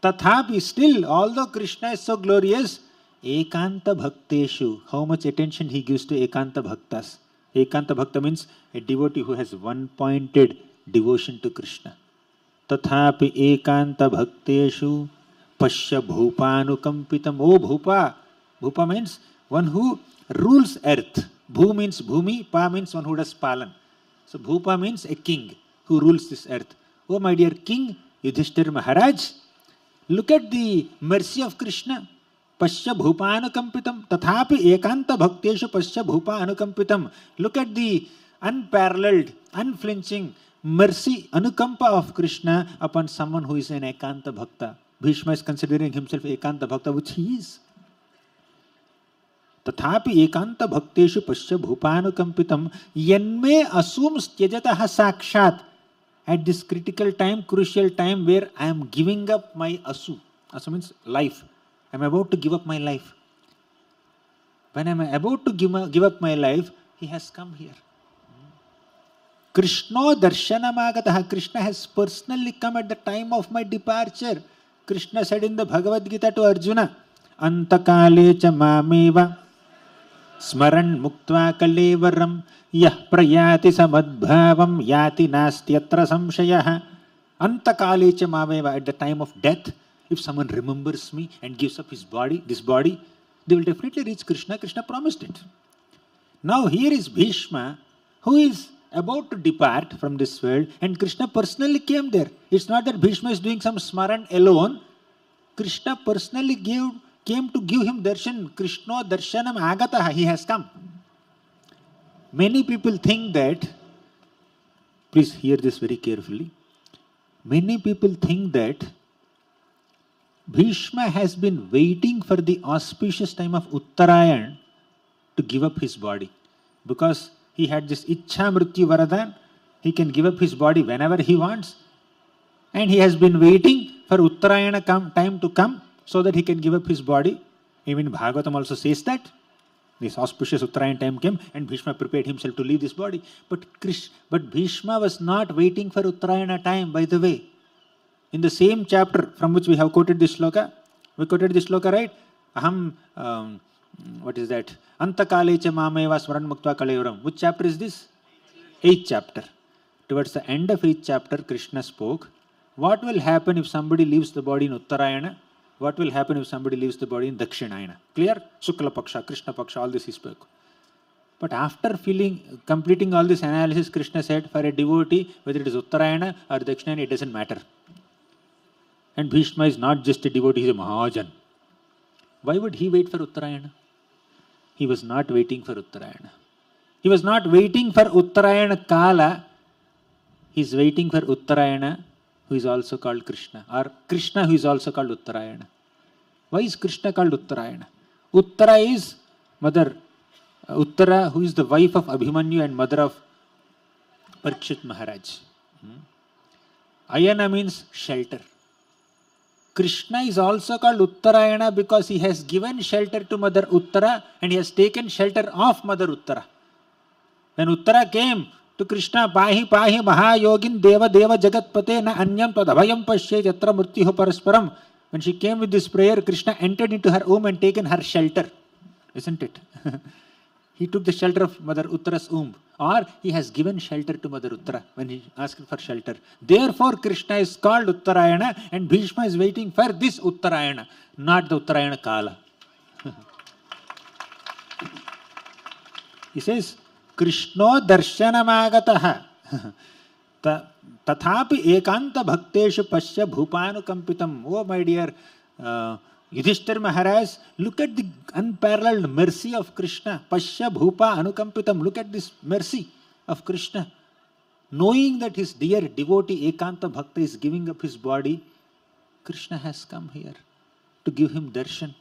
Tathapi, still, although Krishna is so glorious, Ekanta Bhakteshu, how much attention he gives to Ekanta Bhaktas. Ekanta Bhakta means a devotee who has one-pointed devotion to Krishna. Tathapi Ekanta Bhakteshu Pashya Bhupanukampitam. Oh Bhupa. Bhupa means one who rules earth. Bhu means Bhumi, Pa means one who does palan. So Bhupa means a king who rules this earth. Oh my dear King Yudhishthir Maharaj, look at the mercy of Krishna. Pashya Bhupanukampitam Tathapi Ekanta Bhakteshu Pashya Bhupanukampitam. Look at the unparalleled, unflinching mercy, anukampa of Krishna upon someone who is an Ekanta Bhakta. Bhishma is considering himself Ekanta Bhakta, which he is. Tathapi Ekanta Bhakteshu Pashya Bhupanukampitam Yanme assumes Tyajataha Sakshat. At this critical time, crucial time where I am giving up my asu. Asu means life. I am about to give up my life. When I am about to give up my life, he has come here. Krishna Darshanamagataha. Krishna has personally come at the time of my departure. Krishna said in the Bhagavad Gita to Arjuna, Antakale cha mameva Smaran muktva kalevaram yah prayati samadbhavam yati nastyatra samshayah. Antakale cha mameva. At the time of death, if someone remembers me and gives up his body, this body, they will definitely reach Krishna. Krishna promised it. Now here is Bhishma, who is about to depart from this world, and Krishna personally came there. It's not that Bhishma is doing some smaran alone. Krishna personally came to give him darshan. Krishna darshanam agataha. He has come. Many people think that, please hear this very carefully. Many people think that Bhishma has been waiting for the auspicious time of Uttarayan to give up his body. Because he had this Ichha Mrityu Varadan, he can give up his body whenever he wants. And he has been waiting for Uttarayana time to come so that he can give up his body. Even Bhagavatam also says that. This auspicious Uttarayan time came and Bhishma prepared himself to leave this body. But Bhishma was not waiting for Uttarayana time, by the way. In the same chapter from which we have quoted this sloka, right? Aham, what is that? Antakale cha mameva smaran muktva kalevaram. Which chapter is this? 8th chapter. Towards the end of 8th chapter, Krishna spoke. What will happen if somebody leaves the body in Uttarayana? What will happen if somebody leaves the body in Dakshinayana? Clear? Shukla Paksha, Krishna Paksha, all this he spoke. But after completing all this analysis, Krishna said, for a devotee, whether it is Uttarayana or Dakshinayana, it doesn't matter. And Bhishma is not just a devotee, he is a Mahajan. Why would he wait for Uttarayana? He was not waiting for Uttarayana. He was not waiting for Uttarayana Kala. He is waiting for Uttarayana, who is also called Krishna, or Krishna, who is also called Uttarayana. Why is Krishna called Uttarayana? Uttara is mother, Uttara, who is the wife of Abhimanyu and mother of Parikshit Maharaj. Ayana means shelter. Krishna is also called Uttarayana because he has given shelter to Mother Uttara and he has taken shelter of Mother Uttara. When Uttara came to Krishna, Pahi Pahi Mahayogin Deva Deva Jagatpate Na Anyam Tadabhayam Pashe Jatra Murtiho Parasparam. When she came with this prayer, Krishna entered into her womb and taken her shelter. Isn't it? He took the shelter of Mother Uttara's womb. Or he has given shelter to Mother Uttara when he asked for shelter. Therefore, Krishna is called Uttarayana and Bhishma is waiting for this Uttarayana, not the Uttarayana Kala. He says, Krishna darshanamagataha tathapi ekanta bhakteshu pasya bhupanukampitam. Oh my dear Yudhishthir Maharaj, look at the unparalleled mercy of Krishna. Pasya bhupa anukampitam. Look at this mercy of Krishna. Knowing that his dear devotee Ekanta Bhakta is giving up his body, Krishna has come here to give him darshan.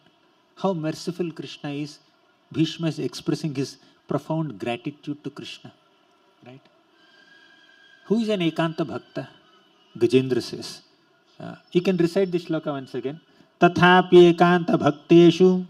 How merciful Krishna is. Bhishma is expressing his profound gratitude to Krishna. Right? Who is an Ekanta Bhakta? Gajendra says. You can recite this shloka once again. Tathapi Ekanta Bhakteshu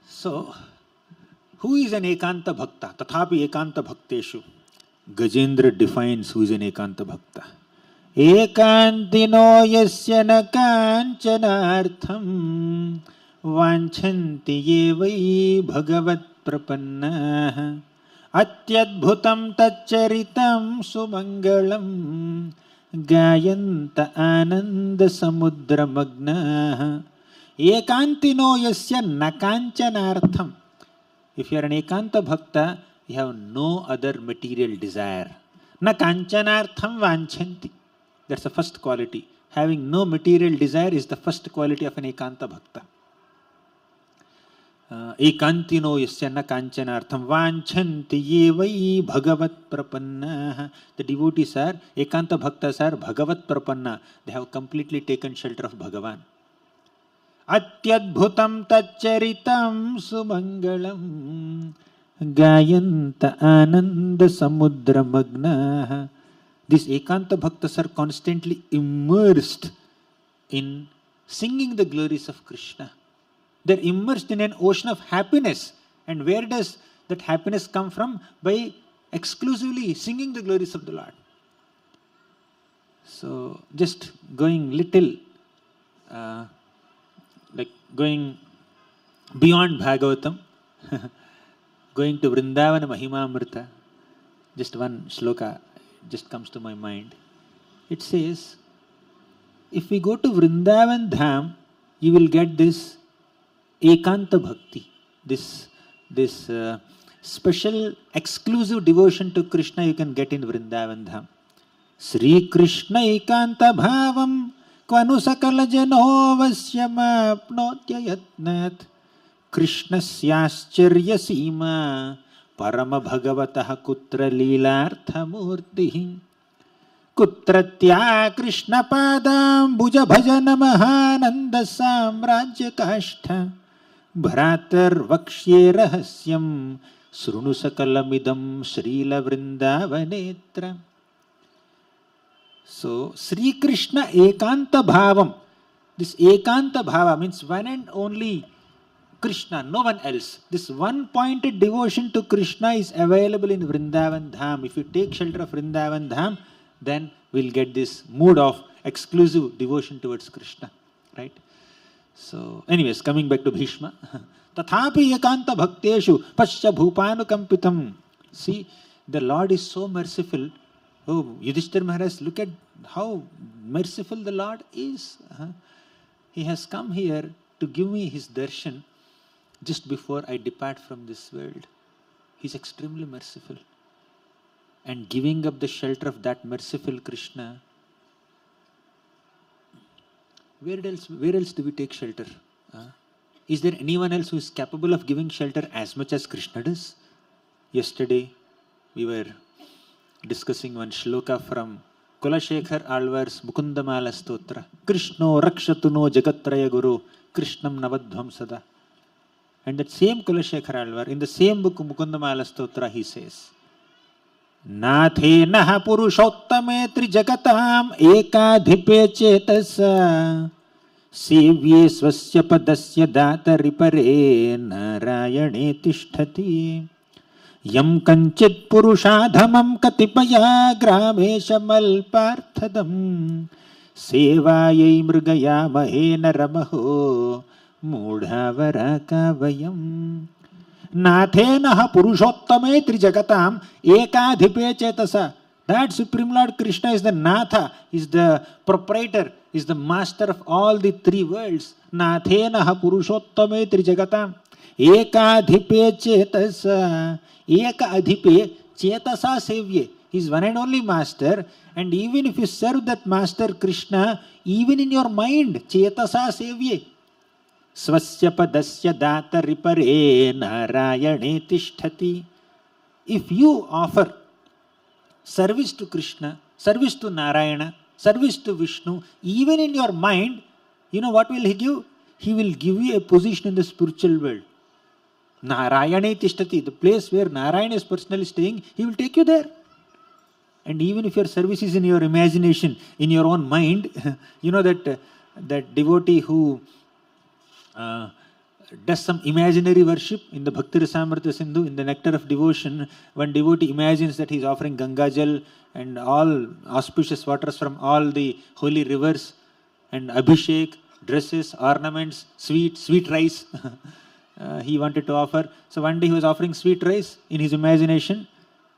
So, who is an Ekanta Bhakta? Tathapi Ekanta Bhakteshu. Gajendra defines who is an Ekanta Bhakta. Ekantino yasya na kanchanartham vanchanti yevai bhagavat prapannaha atyadbhutam tacharitam sumangalam gayanta ananda samudra magnaha ekantino yasya na kanchanartham. If you are an Ekanta Bhakta, you have no other material desire. Na kanchanartham vanchanti. That's the first quality. Having no material desire is the first quality of an Ekanta Bhakta. Ekantino yasya na kanchanartham vanchanti yevai bhagavat prapanna. The devotees are, Ekanta Bhaktas are bhagavat prapanna. They have completely taken shelter of Bhagavan. Atyadbhutam tacharitam sumangalam gayanta ananda samudra magnaha. These Ekanta Bhaktas are constantly immersed in singing the glories of Krishna. They're immersed in an ocean of happiness. And where does that happiness come from? By exclusively singing the glories of the Lord. So, just going little, going beyond Bhagavatam, going to Vrindavana Mahimamrita, just one shloka just comes to my mind. It says, if we go to Vrindavan Dham, you will get this Ekanta Bhakti, this special exclusive devotion to Krishna you can get in Vrindavan Dham. Sri Krishna Ekanta Bhavam Kvanu Sakala Jano Vasyamapnotya Yatnat Krishna Syascharya Sima Parama Bhagavataha Kutra Leelartha Murtihi Kutratya Krishna Padam Bhuja Bhajana Mahananda Samrajya Kashtha Bhratar Vakshye Rahasyam Srunu Sakalamidam Srila Vrindavanetram. So, Sri Krishna Ekanta Bhavam. This Ekanta Bhava means one and only Krishna, no one else. This one-pointed devotion to Krishna is available in Vrindavan Dham. If you take shelter of Vrindavan Dham, then we'll get this mood of exclusive devotion towards Krishna. Right? So, anyways, coming back to Bhishma. Tathapi Ekanta Bhakteshu Pasya Bhupanukampitam. See, the Lord is so merciful. Oh, Yudhishthira Maharaj, look at how merciful the Lord is. He has come here to give me his darshan just before I depart from this world. He's extremely merciful. And giving up the shelter of that merciful Krishna, where else do we take shelter? Is there anyone else who is capable of giving shelter as much as Krishna does? Yesterday, we were discussing one shloka from Kulashekar Alvar's Mukundamala Stotra. Krishno Rakshatuno Jagatraya Guru Krishnam Navadhvam Sada. And that same Kulashekar Alvar, in the same book Mukundamala Stotra, he says, Nathe naha purushottame trijagatam ekadhipe chetasa sevye swasya padasya datari pare narayane tishtati Yam kanchit purushadhamam katipaya grameshamalparthadam sevayai mrugaya mahena ramaho mudhavarakavayam Nathenaha purushottame trijagatam ekadhipe chetasa. That Supreme Lord Krishna is the Natha, is the proprietor, is the master of all the three worlds. Nathenaha purushottame trijagatam ekadhipe chetasa. Eka adhipe chetasa sevye. He is one and only master, and even if you serve that master Krishna, even in your mind, chetasa sevye. Swasya padasya datari pare narayane tishtati. If you offer service to Krishna, service to Narayana, service to Vishnu, even in your mind, you know what will he give? He will give you a position in the spiritual world. Narayane tishtati, the place where Narayana is personally staying, he will take you there. And even if your service is in your imagination, in your own mind, you know that devotee who does some imaginary worship in the Bhakti Rasamrita Sindhu, in the nectar of devotion. One devotee imagines that he is offering Ganga Jal and all auspicious waters from all the holy rivers, and Abhishek, dresses, ornaments, sweet rice he wanted to offer. So one day he was offering sweet rice in his imagination,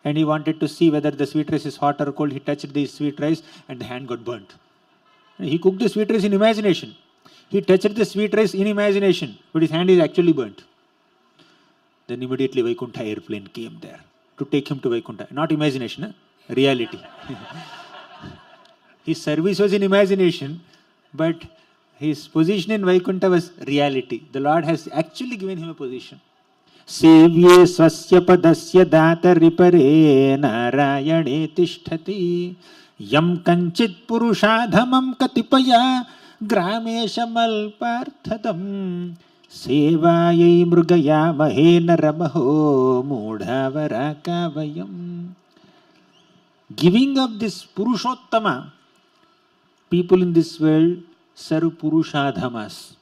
and he wanted to see whether the sweet rice is hot or cold. He touched the sweet rice and the hand got burnt. He cooked the sweet rice in imagination. He touched the sweet rice in imagination, but his hand is actually burnt. Then immediately Vaikuntha airplane came there to take him to Vaikuntha. Not imagination, reality. His service was in imagination, but his position in Vaikuntha was reality. The Lord has actually given him a position. Sevye swasya padasya datari pare narayane tishtati yam kanchit purushadhamam katipaya grameshamalparthadam sevayai mrugaya mahena ramaho mudhavarakavayam. Giving up this Purushottama, people in this world serve Purushadhamas.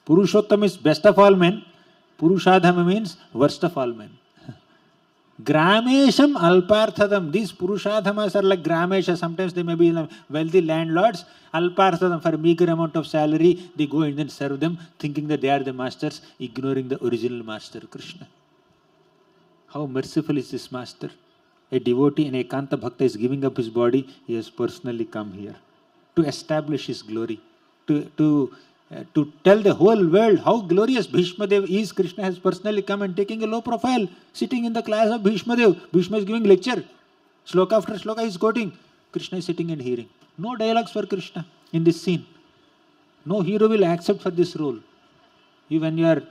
Purushottama is best of all men. Purushadhama means worst of all men. Gramesham alparthadam. These Purushadhamas are like Gramesha. Sometimes they may be wealthy landlords. Alparthadam, for a meager amount of salary, they go and then serve them, thinking that they are the masters, ignoring the original master, Krishna. How merciful is this master? A devotee, an Ekanta Bhakta is giving up his body. He has personally come here to establish his glory, to tell the whole world how glorious Bhismadeva is. Krishna has personally come and taking a low profile, sitting in the class of Bhismadeva. Bhishma is giving lecture. Sloka after sloka he is quoting. Krishna is sitting and hearing. No dialogues for Krishna in this scene. No hero will accept for this role. When you are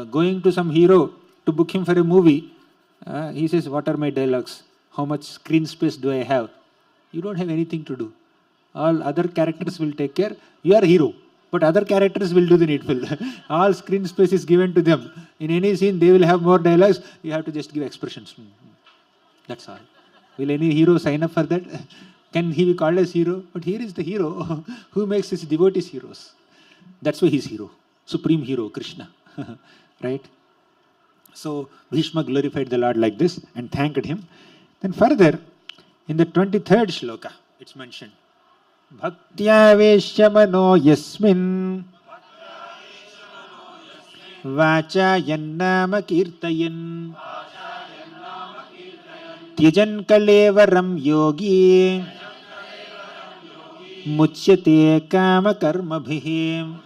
going to some hero to book him for a movie, he says, what are my dialogues? How much screen space do I have? You don't have anything to do. All other characters will take care. You are hero, but other characters will do the needful. All screen space is given to them. In any scene, they will have more dialogues. You have to just give expressions. That's all. Will any hero sign up for that? Can he be called as hero? But here is the hero who makes his devotees heroes. That's why he's hero. Supreme hero, Krishna. Right? So Bhishma glorified the Lord like this and thanked him. Then further, in the 23rd shloka, it's mentioned, Bhaktya Veshya Mano Yasmin Vacha Yannama Kirtayan Tyajan Kalevaram Yogi Muchyate Kama Karma Bhihim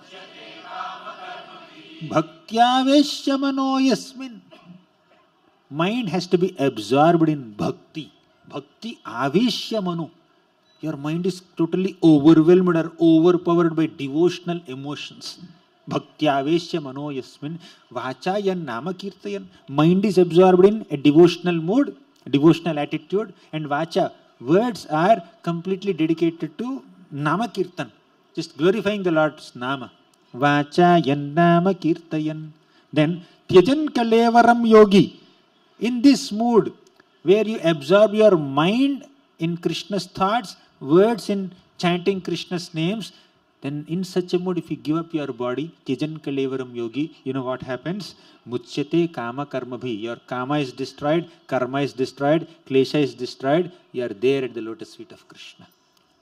Bhaktya Veshya Mano Yasmin. Mind has to be absorbed in bhakti. Bhakti Aveshya Mano. Your mind is totally overwhelmed or overpowered by devotional emotions. Bhaktya Aveshya Mano Yasmin Vachayan Nama Kirtayan. Mind is absorbed in a devotional mood, devotional attitude, and Vacha. Words are completely dedicated to Nama Kirtan, just glorifying the Lord's Nama. Vachayan Nama Kirtayan. Then Tyajan Kalevaram Yogi. In this mood, where you absorb your mind in Krishna's thoughts, words in chanting Krishna's names, then in such a mood, if you give up your body, Tyajan Kalevaram Yogi, you know what happens? Muchyate Kama Karma Bhi. Your Kama is destroyed, Karma is destroyed, Klesha is destroyed. You are there at the lotus feet of Krishna.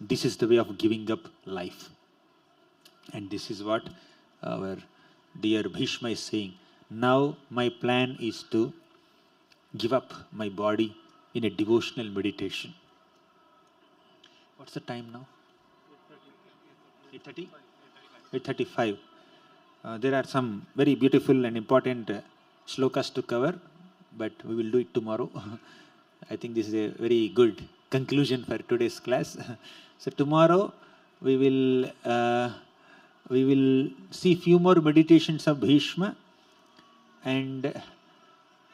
This is the way of giving up life. And this is what our dear Bhishma is saying. Now my plan is to give up my body in a devotional meditation. What's the time now? 8:30? 8:35. There are some very beautiful and important shlokas to cover, but we will do it tomorrow. I think this is a very good conclusion for today's class. So tomorrow we will see few more meditations of Bhishma, and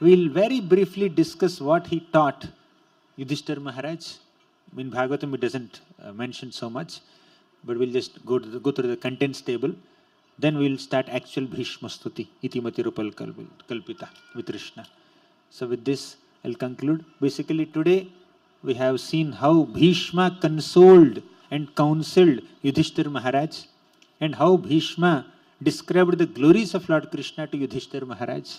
we will very briefly discuss what he taught Yudhishthira Maharaj. In Bhagavatam it doesn't mention so much, but we'll just go through the contents table. Then we'll start actual Bhishma Stuti, Itimati Rupal Kalpita with Krishna. So with this, I'll conclude. Basically today, we have seen how Bhishma consoled and counseled Yudhishthira Maharaj, and how Bhishma described the glories of Lord Krishna to Yudhishthira Maharaj.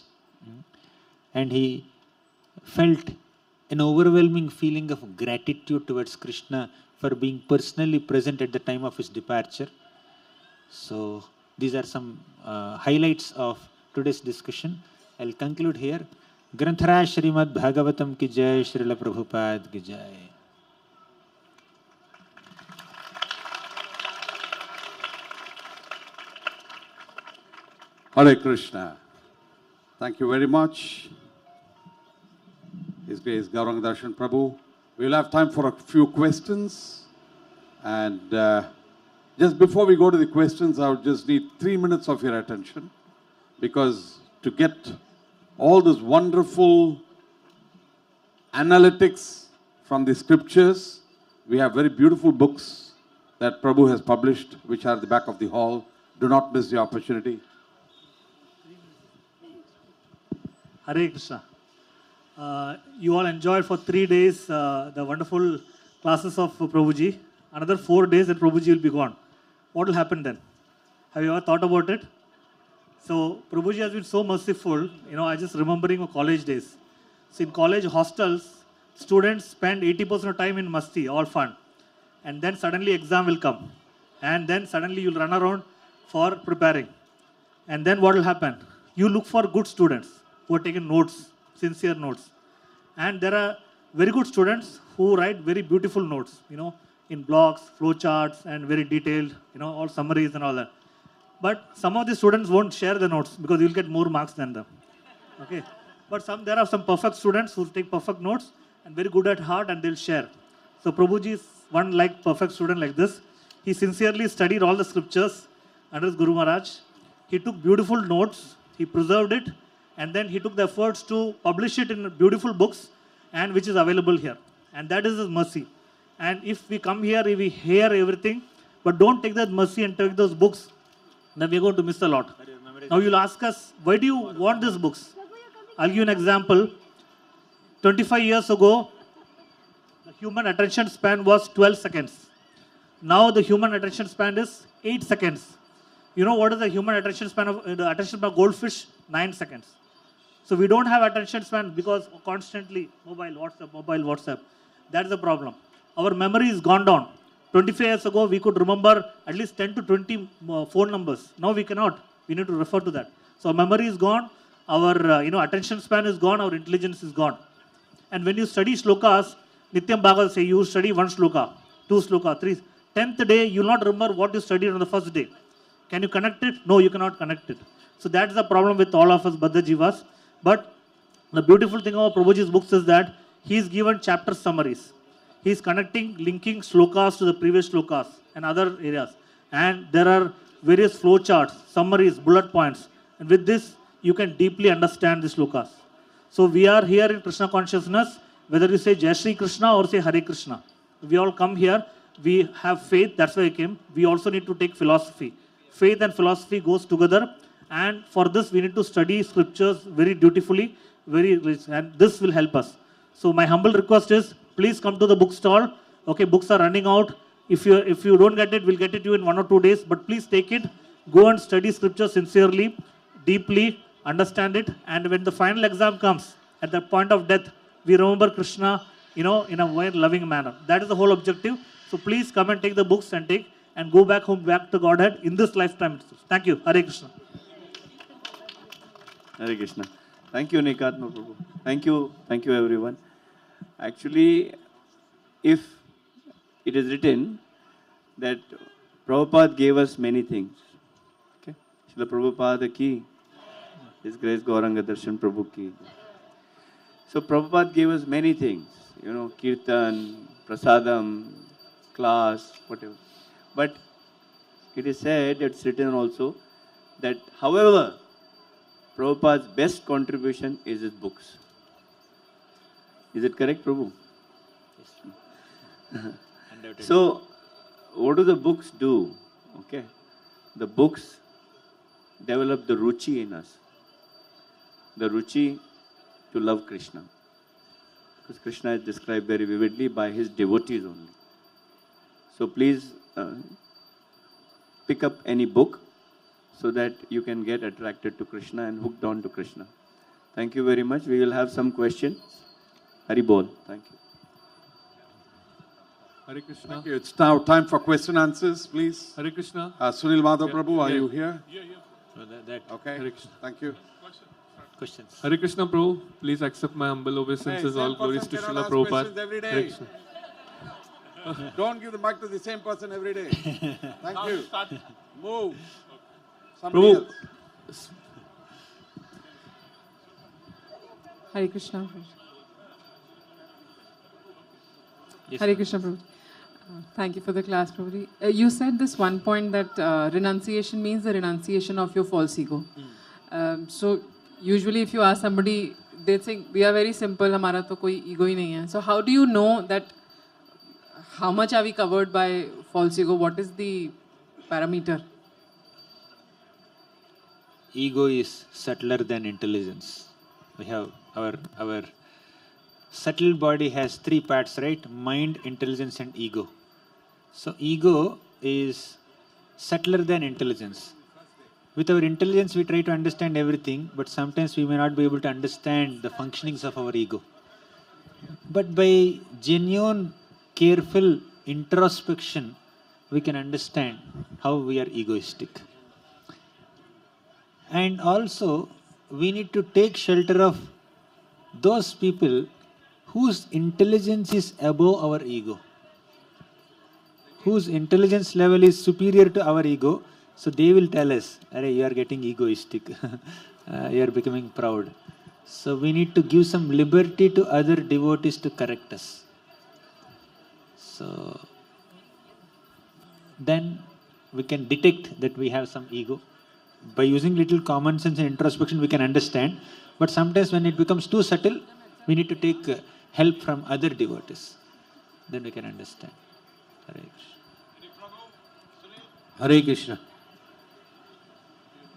And he felt an overwhelming feeling of gratitude towards Krishna for being personally present at the time of his departure. So these are some highlights of today's discussion. I'll conclude here. Granthara Shrimad Bhagavatam ki jai, Srila Prabhupada ki jai. Hare Krishna. Thank you very much. His Grace Gauranga Darshan Prabhu. We'll have time for a few questions. And just before we go to the questions, I would just need 3 minutes of your attention. Because to get all this wonderful analytics from the scriptures, we have very beautiful books that Prabhu has published, which are at the back of the hall. Do not miss the opportunity. Hare Krishna. You all enjoyed for 3 days the wonderful classes of Prabhuji. Another 4 days and Prabhuji will be gone. What will happen then? Have you ever thought about it? So Prabhuji has been so merciful. I just remembering my college days. So in college hostels, students spend 80% of time in masti, all fun. And then suddenly exam will come. And then suddenly you'll run around for preparing. And then what will happen? You look for good students who are taking notes, sincere notes. And there are very good students who write very beautiful notes, in blogs, flowcharts, and very detailed, all summaries and all that. But some of the students won't share the notes because you'll get more marks than them. Okay. But there are some perfect students who take perfect notes and very good at heart and they'll share. So Prabhuji is one perfect student like this. He sincerely studied all the scriptures under his Guru Maharaj. He took beautiful notes, he preserved it, and then he took the efforts to publish it in beautiful books and which is available here. And that is his mercy. And if we come here, if we hear everything, but don't take that mercy and take those books, then we're going to miss a lot. Now you'll ask us, why do you want these books? I'll give you an example. 25 years ago, the human attention span was 12 seconds. Now the human attention span is 8 seconds. You know what is the human attention span of the attention span of goldfish? 9 seconds. So we don't have attention span because constantly mobile WhatsApp. That's the problem. Our memory is gone down. 25 years ago, we could remember at least 10 to 20 phone numbers. Now we cannot. We need to refer to that. So our memory is gone. Our attention span is gone. Our intelligence is gone. And when you study shlokas, Nityam Bhagavad say you study 1 shloka, 2 shloka, 3. 10th day, you will not remember what you studied on the first day. Can you connect it? No, you cannot connect it. So that's the problem with all of us Baddha Jivas. But the beautiful thing about Prabhuji's books is that he's given chapter summaries. He's connecting, linking shlokas to the previous shlokas and other areas. And there are various flow charts, summaries, bullet points. And with this, you can deeply understand the shlokas. So we are here in Krishna consciousness, whether you say Jai Shri Krishna or say Hare Krishna. We all come here, we have faith, that's why we came. We also need to take philosophy. Faith and philosophy goes together. And for this, we need to study scriptures very dutifully, very rich, and this will help us. So my humble request is, please come to the bookstall. Okay, books are running out. If you don't get it, we'll get it to you in 1 or 2 days. But please take it. Go and study scripture sincerely, deeply, understand it. And when the final exam comes, at the point of death, we remember Krishna, in a very loving manner. That is the whole objective. So please come and take the books and go back home, back to Godhead in this lifetime. Thank you. Hare Krishna. Hare Krishna. Thank you, Nikatma Prabhu. Thank you everyone. Actually, if it is written that Prabhupada gave us many things. Okay? Srila Prabhupada ki, His Grace Gauranga Darshan Prabhu ki. So Prabhupada gave us many things, kirtan, prasadam, class, whatever. But it is said, it's written also, that however, Prabhupada's best contribution is his books. Is it correct, Prabhu? Yes. So, what do the books do? Okay. The books develop the ruchi in us. The ruchi to love Krishna. Because Krishna is described very vividly by his devotees only. So please pick up any book, so that you can get attracted to Krishna and hooked on to Krishna. Thank you very much. We will have some questions. Hari Bol. Thank you. Hare Krishna. Thank you. It's now time for question answers, please. Hare Krishna. Sunil Madhav Prabhu, are you here? Okay. Hare Krishna. Thank you. Questions. Hare Krishna, Prabhu. Please accept my humble obeisances. All glories to Srila Prabhupada. Every Hare day. Krishna. Don't give the mic to the same person every day. Thank you. Move. Somebody Prabhu. else. Hare Krishna. Yes, Hare Krishna, Prabhuji. Thank you for the class, Prabhuji. You said this one point that renunciation means the renunciation of your false ego. So usually if you ask somebody, they think we are very simple, हमारा तो कोई ego ही नहीं है. So how do you know that how much are we covered by false ego? What is the parameter? Ego is subtler than intelligence. We have our subtle body has three parts, right? Mind, intelligence and ego. So ego is subtler than intelligence. With our intelligence we try to understand everything, but sometimes we may not be able to understand the functionings of our ego. But by genuine, careful introspection, we can understand how we are egoistic. And also, we need to take shelter of those people whose intelligence is above our ego, whose intelligence level is superior to our ego. So they will tell us, "Arey, you are getting egoistic, you are becoming proud." So we need to give some liberty to other devotees to correct us. So then we can detect that we have some ego. By using little common sense and introspection, we can understand. But sometimes when it becomes too subtle, we need to take help from other devotees. Then we can understand. Hare Krishna. Hare Krishna.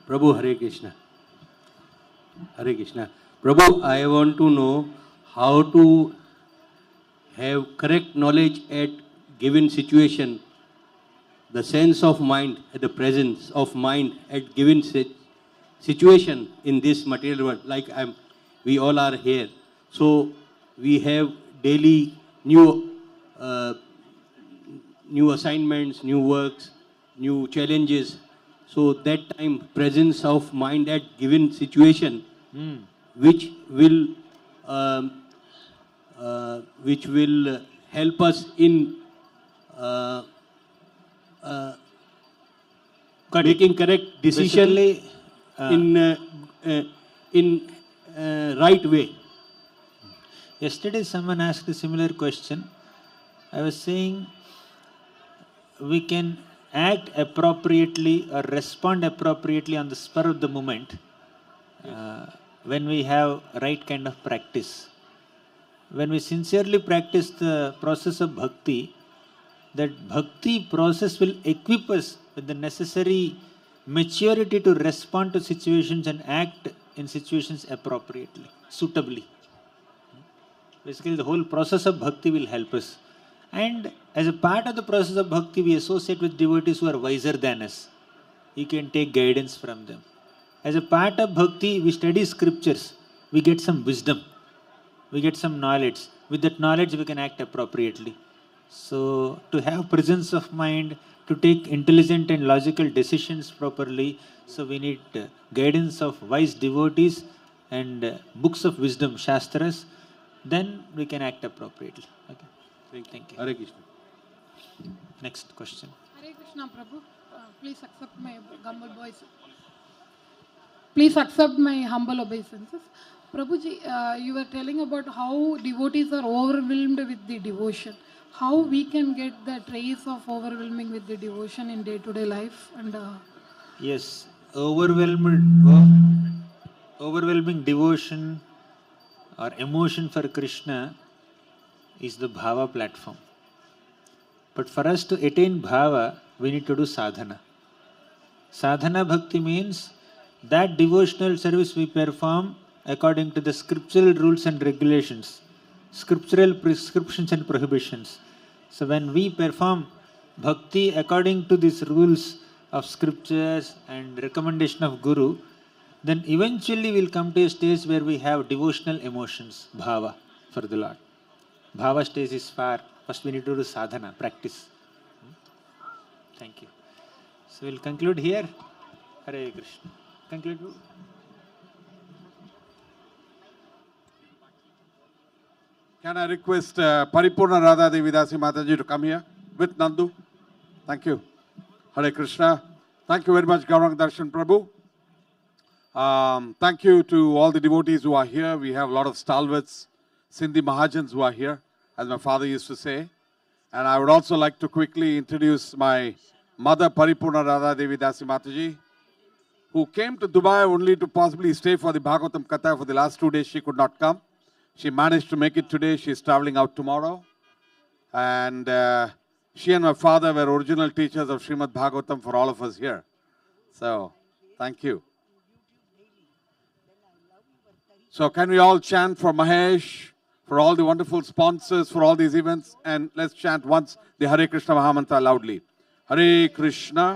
Prabhu, Hare Krishna. Hare Krishna. Prabhu, I want to know how to have correct knowledge at given situation, the sense of mind, the presence of mind at given situation in this material world. Like we all are here. So we have daily new assignments, new works, new challenges. So that time, presence of mind at given situation, which will help us in making correct decision in right way. Yesterday someone asked a similar question. I was saying we can act appropriately or respond appropriately on the spur of the moment when we have right kind of practice. When we sincerely practice the process of bhakti, that bhakti process will equip us with the necessary maturity to respond to situations and act in situations appropriately, suitably. Basically, the whole process of bhakti will help us. And as a part of the process of bhakti, we associate with devotees who are wiser than us. We can take guidance from them. As a part of bhakti, we study scriptures. We get some wisdom. We get some knowledge. With that knowledge, we can act appropriately. So, to have presence of mind, to take intelligent and logical decisions properly, so we need guidance of wise devotees and books of wisdom, shastras, then we can act appropriately. Okay. Thank you. Hare Krishna. Next question. Hare Krishna, Prabhu. Please accept my humble voice. Please accept my humble obeisances. Prabhuji, you were telling about how devotees are overwhelmed with the devotion. How we can get the trace of overwhelming with the devotion in day-to-day life? And Yes, overwhelming devotion or emotion for Krishna is the bhava platform. But for us to attain bhava, we need to do sadhana. Sadhana bhakti means that devotional service we perform according to the scriptural rules and regulations, scriptural prescriptions and prohibitions. So when we perform bhakti according to these rules of scriptures and recommendation of Guru, then eventually we'll come to a stage where we have devotional emotions, bhava, for the Lord. Bhava stage is far. First we need to do sadhana, practice. Thank you. So we'll conclude here. Hare Krishna. Conclude. Can I request Paripurna Radha Devi Dasi Mataji to come here with Nandu? Thank you. Hare Krishna. Thank you very much, Gauranga Darshan Prabhu. Thank you to all the devotees who are here. We have a lot of stalwarts, Sindhi Mahajans who are here, as my father used to say. And I would also like to quickly introduce my mother, Paripurna Radha Devi Dasi Mataji, who came to Dubai only to possibly stay for the Bhagavatam Katha. For the last 2 days, she could not come. She managed to make it today. She is traveling out tomorrow. And she and my father were original teachers of Srimad Bhagavatam for all of us here. So, thank you. So, can we all chant for Mahesh, for all the wonderful sponsors, for all these events? And let's chant once the Hare Krishna Mahamantra loudly. Hare Krishna.